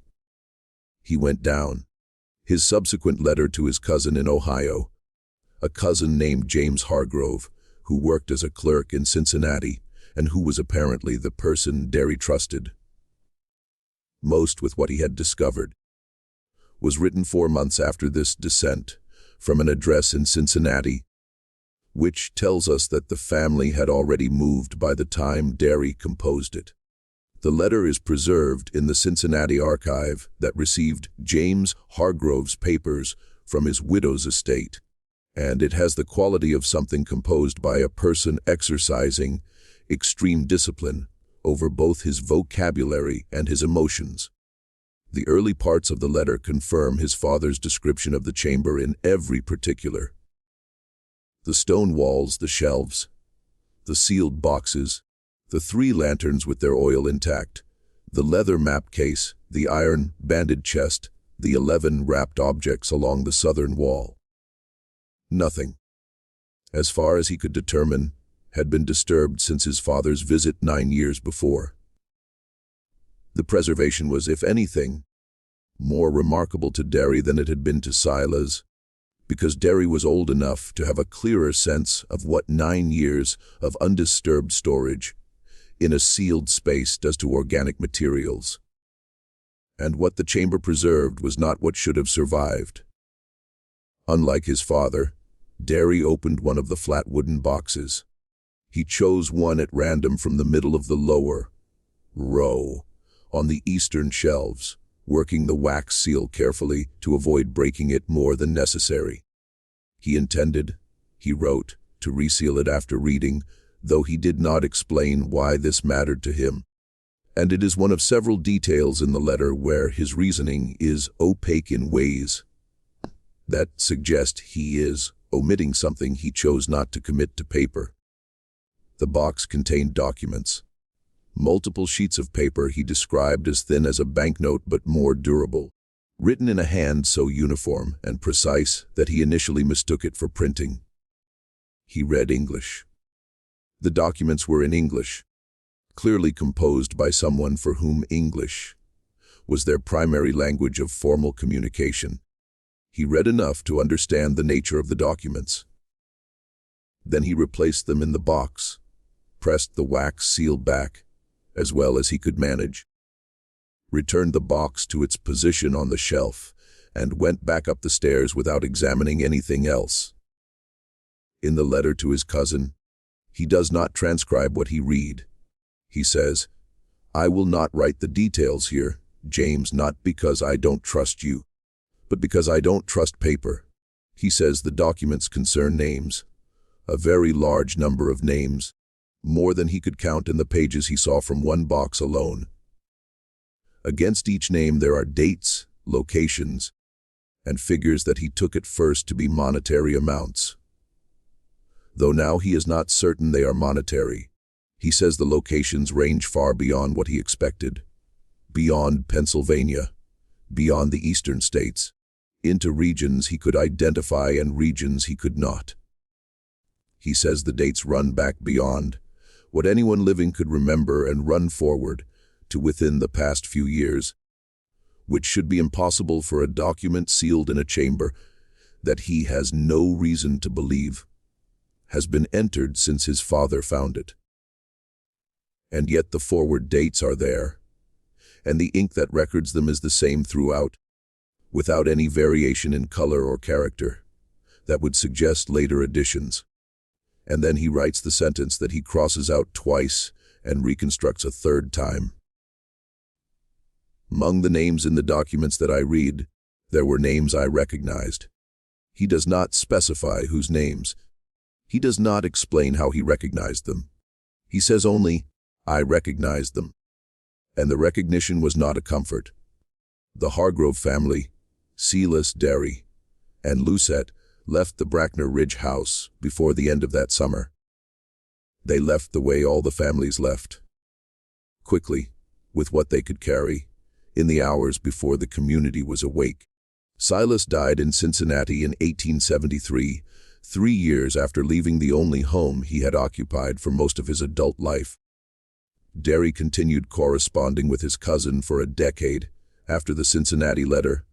He went down. His subsequent letter to his cousin in Ohio, a cousin named James Hargrove, who worked as a clerk in Cincinnati and who was apparently the person Derry trusted most with what he had discovered, was written 4 months after this descent from an address in Cincinnati, which tells us that the family had already moved by the time Derry composed it. The letter is preserved in the Cincinnati archive that received James Hargrove's papers from his widow's estate, and it has the quality of something composed by a person exercising extreme discipline over both his vocabulary and his emotions. The early parts of the letter confirm his father's description of the chamber in every particular. The stone walls, the shelves, the sealed boxes, the 3 lanterns with their oil intact, the leather map case, the iron banded chest, the 11 wrapped objects along the southern wall. Nothing, as far as he could determine, had been disturbed since his father's visit 9 years before. The preservation was, if anything, more remarkable to Derry than it had been to Silas, because Derry was old enough to have a clearer sense of what 9 years of undisturbed storage in a sealed space does to organic materials. And what the chamber preserved was not what should have survived. Unlike his father, Derry opened one of the flat wooden boxes. He chose one at random from the middle of the lower row on the eastern shelves, working the wax seal carefully to avoid breaking it more than necessary. He intended, he wrote, to reseal it after reading, though he did not explain why this mattered to him. And it is one of several details in the letter where his reasoning is opaque in ways that suggest he is omitting something he chose not to commit to paper. The box contained documents. Multiple sheets of paper he described as thin as a banknote but more durable, written in a hand so uniform and precise that he initially mistook it for printing. He read English. The documents were in English, clearly composed by someone for whom English was their primary language of formal communication. He read enough to understand the nature of the documents. Then he replaced them in the box, pressed the wax seal back, as well as he could manage, returned the box to its position on the shelf, and went back up the stairs without examining anything else. In the letter to his cousin, he does not transcribe what he read. He says, "I will not write the details here, James, not because I don't trust you, but because I don't trust paper." He says the documents concern names, a very large number of names, more than he could count in the pages he saw from one box alone. Against each name there are dates, locations, and figures that he took at first to be monetary amounts. Though now he is not certain they are monetary, he says the locations range far beyond what he expected, beyond Pennsylvania, beyond the eastern states, into regions he could identify and regions he could not. He says the dates run back beyond what anyone living could remember and run forward to within the past few years, which should be impossible for a document sealed in a chamber that he has no reason to believe has been entered since his father found it. And yet the forward dates are there, and the ink that records them is the same throughout, without any variation in color or character that would suggest later additions. And then he writes the sentence that he crosses out twice and reconstructs a third time. Among the names in the documents that I read, there were names I recognized. He does not specify whose names. He does not explain how he recognized them. He says only, "I recognized them." And the recognition was not a comfort. The Hargrove family, Silas, Derry, and Lucette left the Bracknell Ridge house before the end of that summer. They left the way all the families left. Quickly, with what they could carry, in the hours before the community was awake. Silas died in Cincinnati in 1873, 3 years after leaving the only home he had occupied for most of his adult life. Derry continued corresponding with his cousin for a decade after the Cincinnati letter,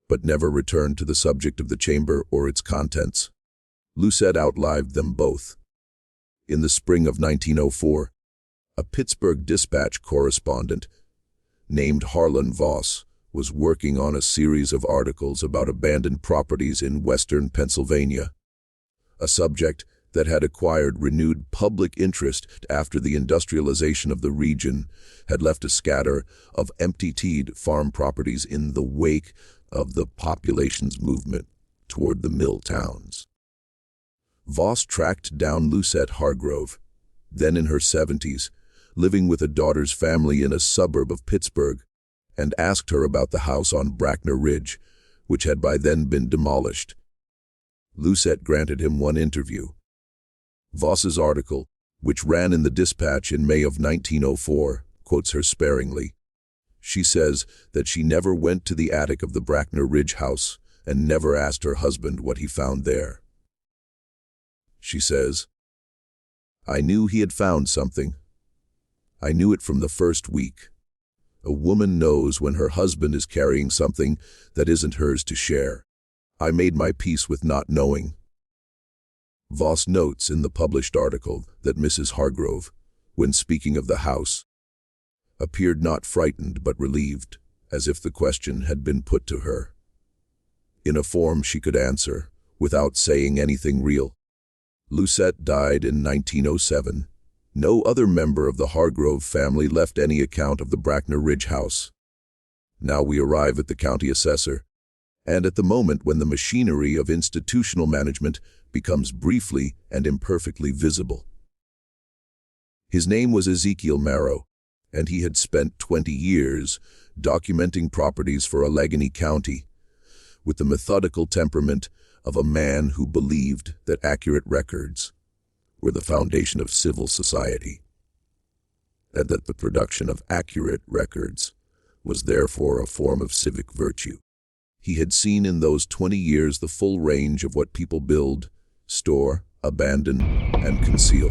but never returned to the subject of the chamber or its contents. Lucette outlived them both. In the spring of 1904, a Pittsburgh Dispatch correspondent named Harlan Voss was working on a series of articles about abandoned properties in western Pennsylvania, a subject that had acquired renewed public interest after the industrialization of the region had left a scatter of empty-teed farm properties in the wake of the population's movement toward the mill towns. Voss tracked down Lucette Hargrove, then in her 70s, living with a daughter's family in a suburb of Pittsburgh, and asked her about the house on Bracknell Ridge, which had by then been demolished. Lucette granted him one interview. Voss's article, which ran in the Dispatch in May of 1904, quotes her sparingly. She says that she never went to the attic of the Bracknell Ridge house and never asked her husband what he found there. She says, "I knew he had found something. I knew it from the first week. A woman knows when her husband is carrying something that isn't hers to share. I made my peace with not knowing." Voss notes in the published article that Mrs. Hargrove, when speaking of the house, appeared not frightened but relieved, as if the question had been put to her in a form she could answer without saying anything real. Lucette died in 1907. No other member of the Hargrove family left any account of the Bracknell Ridge house. Now we arrive at the county assessor, and at the moment when the machinery of institutional management becomes briefly and imperfectly visible. His name was Ezekiel Marrow, and he had spent 20 years documenting properties for Allegheny County, with the methodical temperament of a man who believed that accurate records were the foundation of civil society, and that the production of accurate records was therefore a form of civic virtue. He had seen in those 20 years the full range of what people build, store, abandon, and conceal,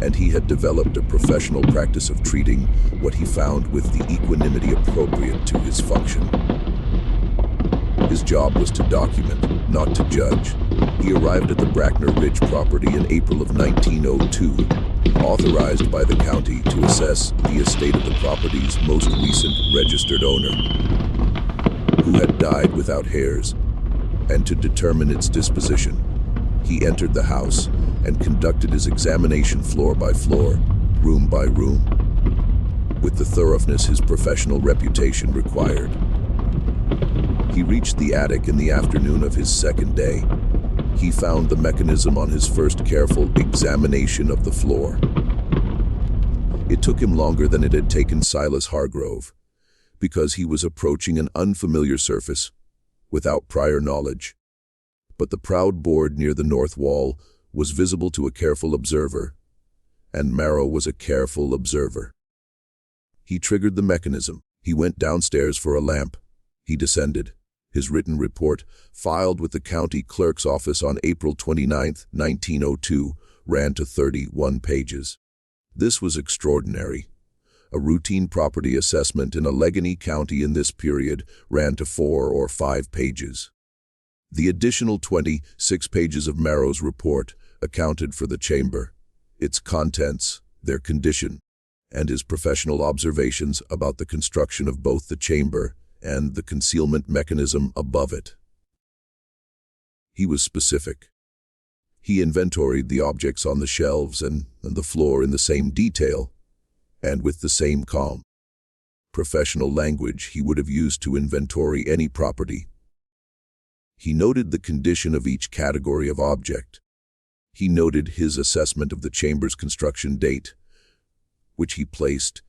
and he had developed a professional practice of treating what he found with the equanimity appropriate to his function. His job was to document, not to judge. He arrived at the Bracknell Ridge property in April of 1902, authorized by the county to assess the estate of the property's most recent registered owner, who had died without heirs, and to determine its disposition. He entered the house and conducted his examination floor by floor, room by room, with the thoroughness his professional reputation required. He reached the attic in the afternoon of his second day. He found the mechanism on his first careful examination of the floor. It took him longer than it had taken Silas Hargrove, because he was approaching an unfamiliar surface, without prior knowledge. But the proud board near the north wall was visible to a careful observer, and Marrow was a careful observer. He triggered the mechanism. He went downstairs for a lamp. He descended. His written report, filed with the county clerk's office on April 29, 1902, ran to 31 pages. This was extraordinary. A routine property assessment in Allegheny County in this period ran to 4 or 5 pages. The additional 26 pages of Marrow's report accounted for the chamber, its contents, their condition, and his professional observations about the construction of both the chamber and the concealment mechanism above it. He was specific. He inventoried the objects on the shelves and the floor in the same detail, and with the same calm, professional language he would have used to inventory any property. He noted the condition of each category of object. He noted his assessment of the chamber's construction date, which he placed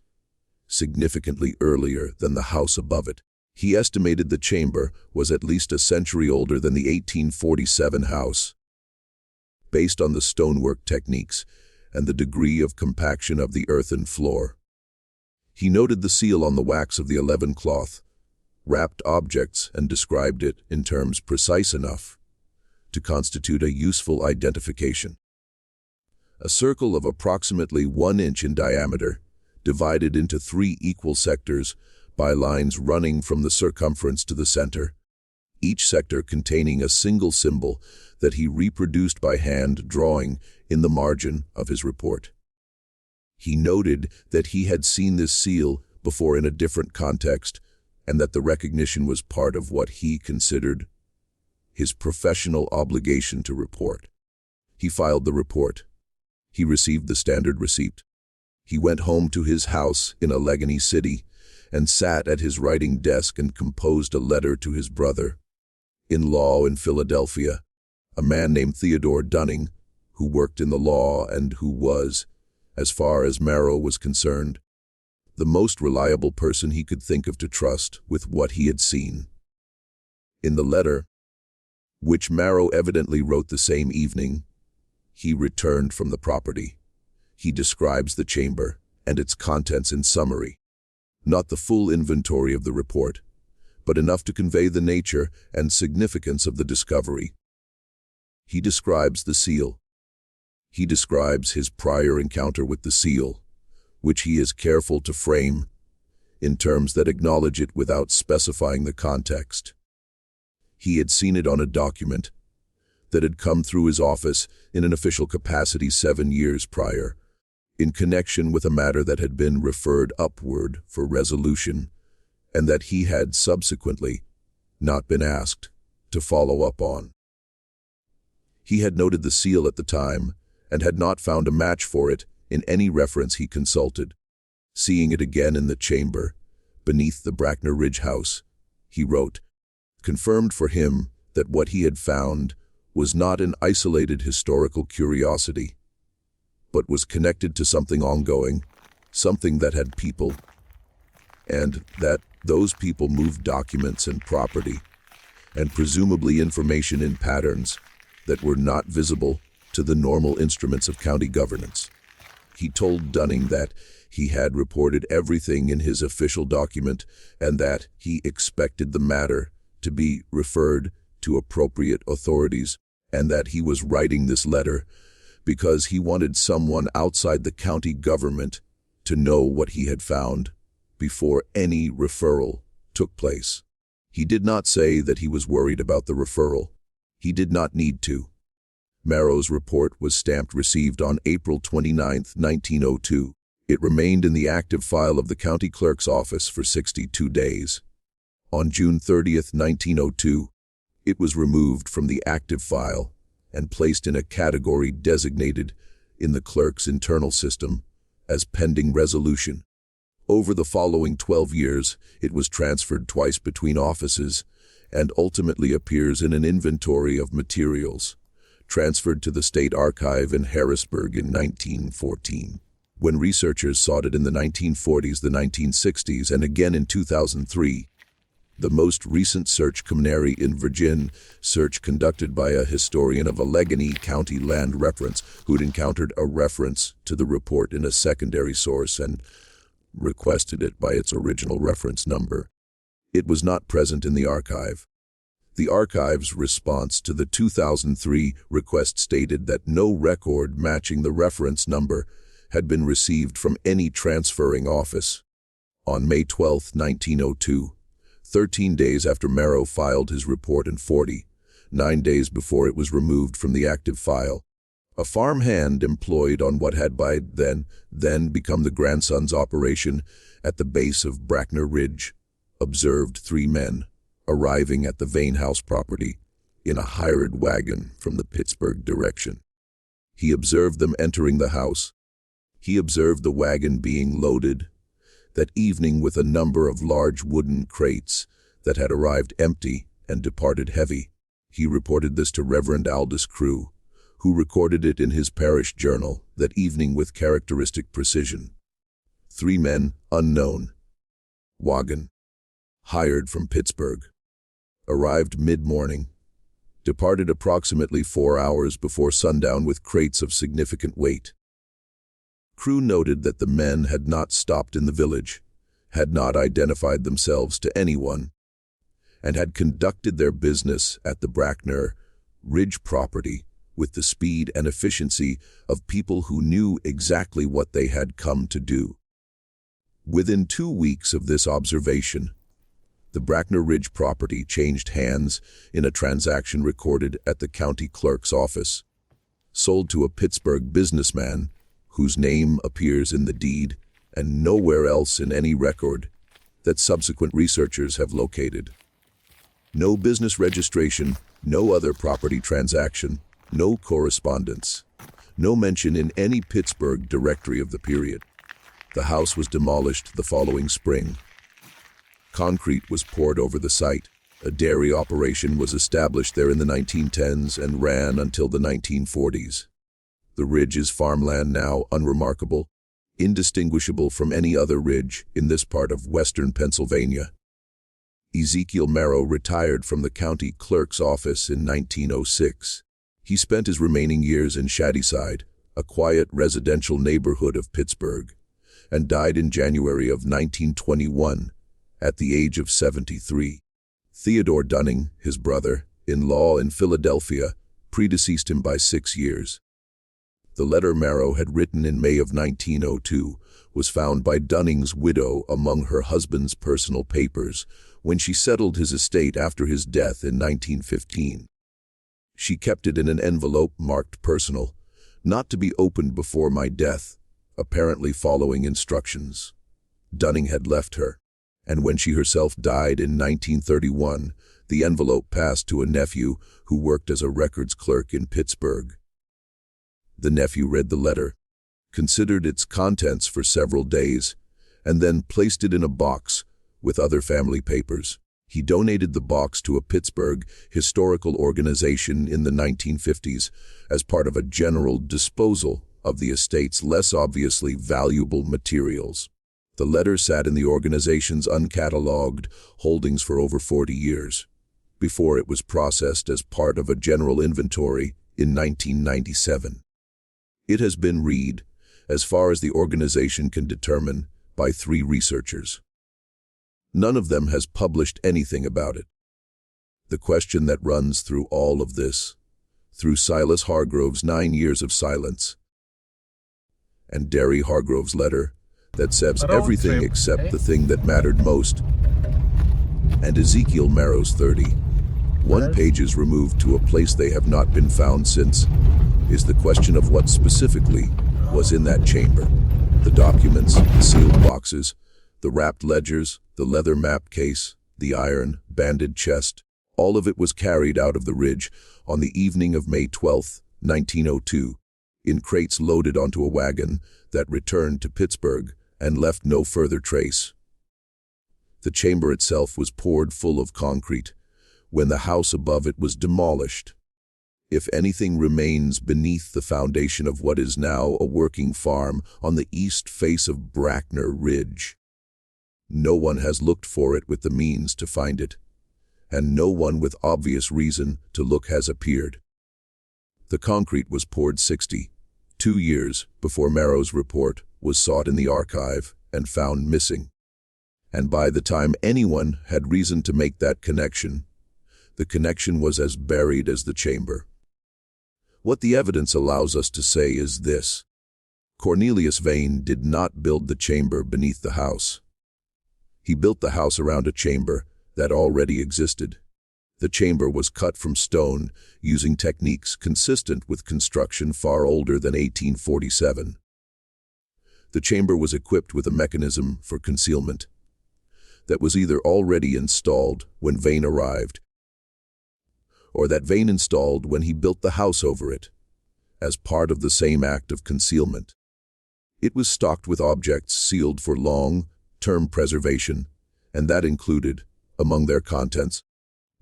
significantly earlier than the house above it. He estimated the chamber was at least a century older than the 1847 house. Based on the stonework techniques and the degree of compaction of the earthen floor. He noted the seal on the wax of the 11 cloth, wrapped objects, and described it in terms precise enough to constitute a useful identification. A circle of approximately 1 inch in diameter, divided into 3 equal sectors by lines running from the circumference to the center, each sector containing a single symbol that he reproduced by hand drawing in the margin of his report. He noted that he had seen this seal before in a different context, and that the recognition was part of what he considered his professional obligation to report. He filed the report. He received the standard receipt. He went home to his house in Allegheny City and sat at his writing desk and composed a letter to his brother-in-law in Philadelphia, a man named Theodore Dunning, who worked in the law and who was, as far as Marrow was concerned, the most reliable person he could think of to trust with what he had seen. In the letter, which Marrow evidently wrote the same evening, he returned from the property. He describes the chamber and its contents in summary. Not the full inventory of the report, but enough to convey the nature and significance of the discovery. He describes the seal. He describes his prior encounter with the seal, which he is careful to frame in terms that acknowledge it without specifying the context. He had seen it on a document that had come through his office in an official capacity 7 years prior, in connection with a matter that had been referred upward for resolution, and that he had subsequently not been asked to follow up on. He had noted the seal at the time and had not found a match for it in any reference he consulted. Seeing it again in the chamber, beneath the Brackner Ridge house, he wrote, confirmed for him that what he had found was not an isolated historical curiosity, but was connected to something ongoing, something that had people, and that those people moved documents and property, and presumably information in patterns that were not visible to the normal instruments of county governance. He told Dunning that he had reported everything in his official document and that he expected the matter to be referred to appropriate authorities, and that he was writing this letter because he wanted someone outside the county government to know what he had found before any referral took place. He did not say that he was worried about the referral. He did not need to. Marrow's report was stamped received on April 29, 1902. It remained in the active file of the county clerk's office for 62 days. On June 30, 1902, it was removed from the active file and placed in a category designated in the clerk's internal system as pending resolution. Over the following 12 years, it was transferred twice between offices and ultimately appears in an inventory of materials, transferred to the State Archive in Harrisburg in 1914. When researchers sought it in the 1940s, the 1960s, and again in 2003, the most recent search Communary in Virginia search conducted by a historian of Allegheny County land reference who'd encountered a reference to the report in a secondary source and requested it by its original reference number. It was not present in the archive. The archive's response to the 2003 request stated that no record matching the reference number had been received from any transferring office. On May 12, 1902, 13 days after Marrow filed his report and 40, 9 days before it was removed from the active file. A farm hand employed on what had by then become the grandson's operation at the base of Brackner Ridge observed 3 men arriving at the Vane House property in a hired wagon from the Pittsburgh direction. He observed them entering the house. He observed the wagon being loaded that evening with a number of large wooden crates that had arrived empty and departed heavy. He reported this to Reverend Aldous Crew, who recorded it in his parish journal that evening with characteristic precision. 3 men, unknown. Wagon. Hired from Pittsburgh. Arrived mid-morning. Departed approximately 4 hours before sundown with crates of significant weight. Crew noted that the men had not stopped in the village, had not identified themselves to anyone, and had conducted their business at the Brackner Ridge property with the speed and efficiency of people who knew exactly what they had come to do. Within 2 weeks of this observation, the Brackner Ridge property changed hands in a transaction recorded at the county clerk's office, sold to a Pittsburgh businessman whose name appears in the deed and nowhere else in any record that subsequent researchers have located. No business registration, no other property transaction, no correspondence, no mention in any Pittsburgh directory of the period. The house was demolished the following spring. Concrete was poured over the site. A dairy operation was established there in the 1910s and ran until the 1940s. The ridge is farmland now, unremarkable, indistinguishable from any other ridge in this part of western Pennsylvania. Ezekiel Merrow retired from the county clerk's office in 1906. He spent his remaining years in Shadyside, a quiet residential neighborhood of Pittsburgh, and died in January of 1921 at the age of 73. Theodore Dunning, his brother-in-law in Philadelphia, predeceased him by 6 years. The letter Merrow had written in May of 1902 was found by Dunning's widow among her husband's personal papers when she settled his estate after his death in 1915. She kept it in an envelope marked personal, not to be opened before my death, apparently following instructions. Dunning had left her, and when she herself died in 1931, the envelope passed to a nephew who worked as a records clerk in Pittsburgh. The nephew read the letter, considered its contents for several days, and then placed it in a box with other family papers. He donated the box to a Pittsburgh historical organization in the 1950s as part of a general disposal of the estate's less obviously valuable materials. The letter sat in the organization's uncatalogued holdings for over 40 years, before it was processed as part of a general inventory in 1997. It has been read, as far as the organization can determine, by 3 researchers. None of them has published anything about it. The question that runs through all of this, through Silas Hargrove's 9 years of silence, and Derry Hargrove's letter that says everything except the thing that mattered most, and Ezekiel Merrow's 31 pages removed to a place they have not been found since, is the question of what specifically was in that chamber. The documents, the sealed boxes, the wrapped ledgers, the leather map case, the iron, banded chest, all of it was carried out of the ridge on the evening of May 12, 1902, in crates loaded onto a wagon that returned to Pittsburgh and left no further trace. The chamber itself was poured full of concrete when the house above it was demolished. If anything remains beneath the foundation of what is now a working farm on the east face of Brackner Ridge, no one has looked for it with the means to find it, and no one with obvious reason to look has appeared. The concrete was poured 62 years before Merrow's report was sought in the archive and found missing. And by the time anyone had reason to make that connection, the connection was as buried as the chamber. What the evidence allows us to say is this: Cornelius Vane did not build the chamber beneath the house. He built the house around a chamber that already existed. The chamber was cut from stone using techniques consistent with construction far older than 1847. The chamber was equipped with a mechanism for concealment that was either already installed when Vane arrived, or that Vane installed when he built the house over it, as part of the same act of concealment. It was stocked with objects sealed for long-term preservation, and that included, among their contents,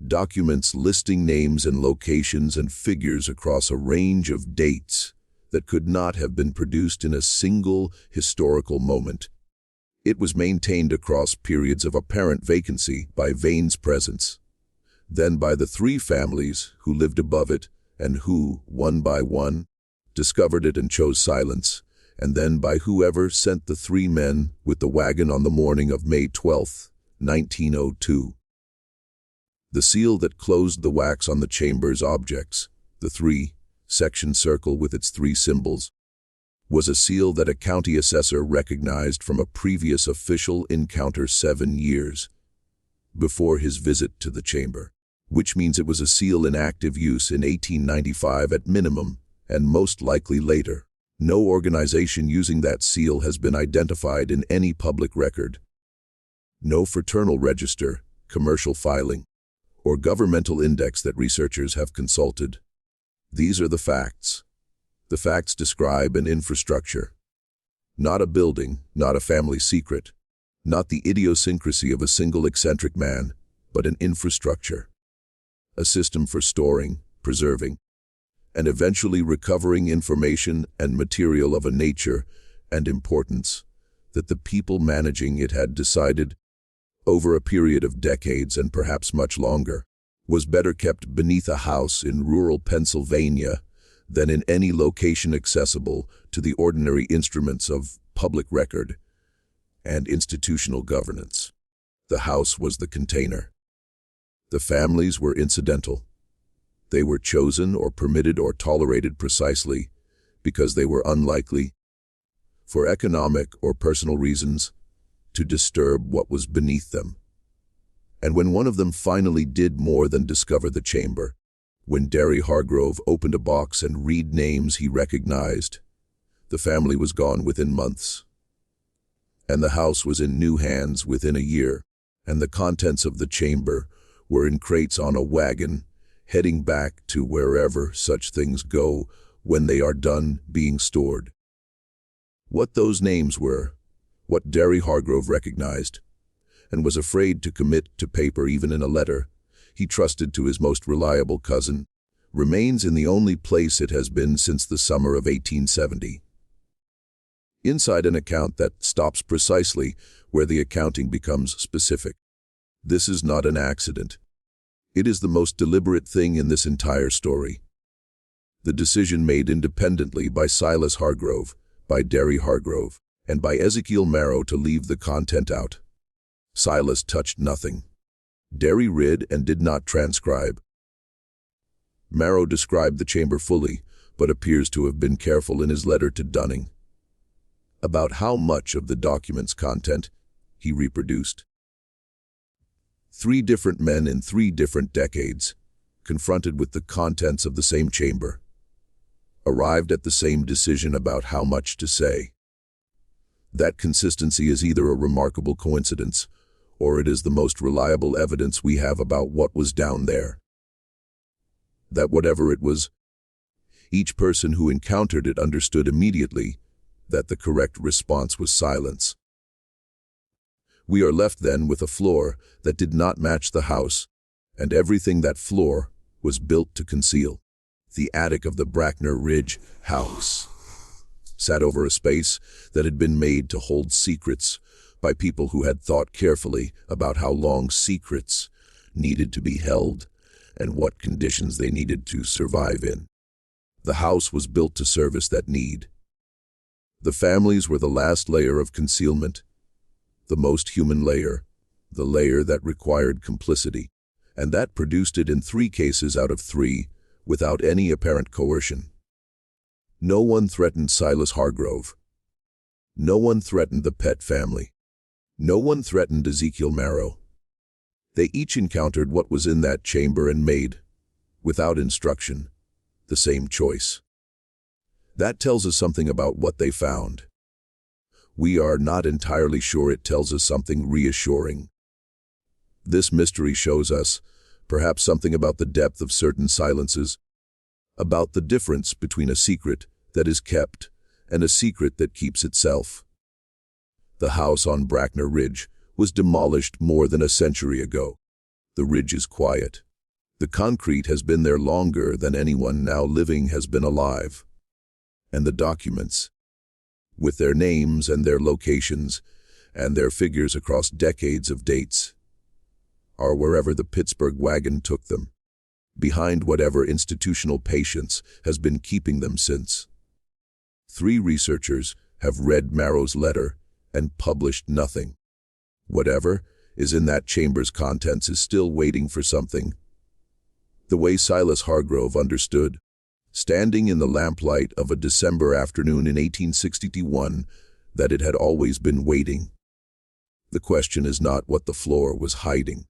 documents listing names and locations and figures across a range of dates that could not have been produced in a single historical moment. It was maintained across periods of apparent vacancy by Vane's presence, then by the three families who lived above it and who, one by one, discovered it and chose silence, and then by whoever sent the three men with the wagon on the morning of May 12, 1902. The seal that closed the wax on the chamber's objects, the three-section circle with its three symbols, was a seal that a county assessor recognized from a previous official encounter 7 years before his visit to the chamber, which means it was a seal in active use in 1895 at minimum, and most likely later. No organization using that seal has been identified in any public record. No fraternal register, commercial filing, or governmental index that researchers have consulted. These are the facts. The facts describe an infrastructure. Not a building, not a family secret, not the idiosyncrasy of a single eccentric man, but an infrastructure. A system for storing, preserving, and eventually recovering information and material of a nature and importance that the people managing it had decided, over a period of decades and perhaps much longer, was better kept beneath a house in rural Pennsylvania than in any location accessible to the ordinary instruments of public record and institutional governance. The house was the container. The families were incidental. They were chosen or permitted or tolerated precisely because they were unlikely, for economic or personal reasons, to disturb what was beneath them. And when one of them finally did more than discover the chamber, when Derry Hargrove opened a box and read names he recognized, the family was gone within months. And the house was in new hands within a year, and the contents of the chamber were in crates on a wagon, heading back to wherever such things go when they are done being stored. What those names were, what Derry Hargrove recognized, and was afraid to commit to paper even in a letter he trusted to his most reliable cousin, remains in the only place it has been since the summer of 1870. Inside an account that stops precisely where the accounting becomes specific. This is not an accident. It is the most deliberate thing in this entire story. The decision made independently by Silas Hargrove, by Derry Hargrove, and by Ezekiel Marrow to leave the content out. Silas touched nothing. Derry read and did not transcribe. Marrow described the chamber fully, but appears to have been careful in his letter to Dunning about how much of the document's content he reproduced. 3 different men in 3 different decades, confronted with the contents of the same chamber, arrived at the same decision about how much to say. That consistency is either a remarkable coincidence, or it is the most reliable evidence we have about what was down there. That whatever it was, each person who encountered it understood immediately that the correct response was silence. We are left then with a floor that did not match the house, and everything that floor was built to conceal. The attic of the Bracknell Ridge house sat over a space that had been made to hold secrets by people who had thought carefully about how long secrets needed to be held and what conditions they needed to survive in. The house was built to service that need. The families were the last layer of concealment, the most human layer, the layer that required complicity, and that produced it in 3 cases out of 3, without any apparent coercion. No one threatened Silas Hargrove. No one threatened the Pett family. No one threatened Ezekiel Marrow. They each encountered what was in that chamber and made, without instruction, the same choice. That tells us something about what they found. We are not entirely sure it tells us something reassuring. This mystery shows us, perhaps, something about the depth of certain silences, about the difference between a secret that is kept and a secret that keeps itself. The house on Bracknell Ridge was demolished more than a century ago. The ridge is quiet. The concrete has been there longer than anyone now living has been alive. And the documents, with their names and their locations and their figures across decades of dates, are wherever the Pittsburgh wagon took them, behind whatever institutional patience has been keeping them since. 3 researchers have read Marrow's letter and published nothing. Whatever is in that chamber's contents is still waiting for something. The way Silas Hargrove understood, standing in the lamplight of a December afternoon in 1861, that it had always been waiting. The question is not what the floor was hiding.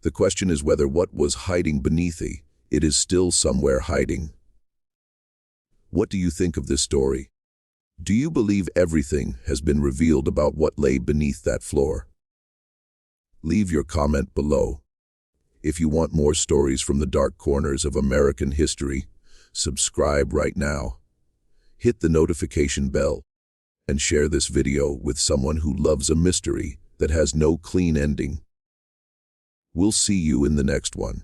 The question is whether what was hiding beneath it is still somewhere hiding. What do you think of this story? Do you believe everything has been revealed about what lay beneath that floor? Leave your comment below. If you want more stories from the dark corners of American history, subscribe right now. Hit the notification bell and share this video with someone who loves a mystery that has no clean ending. We'll see you in the next one.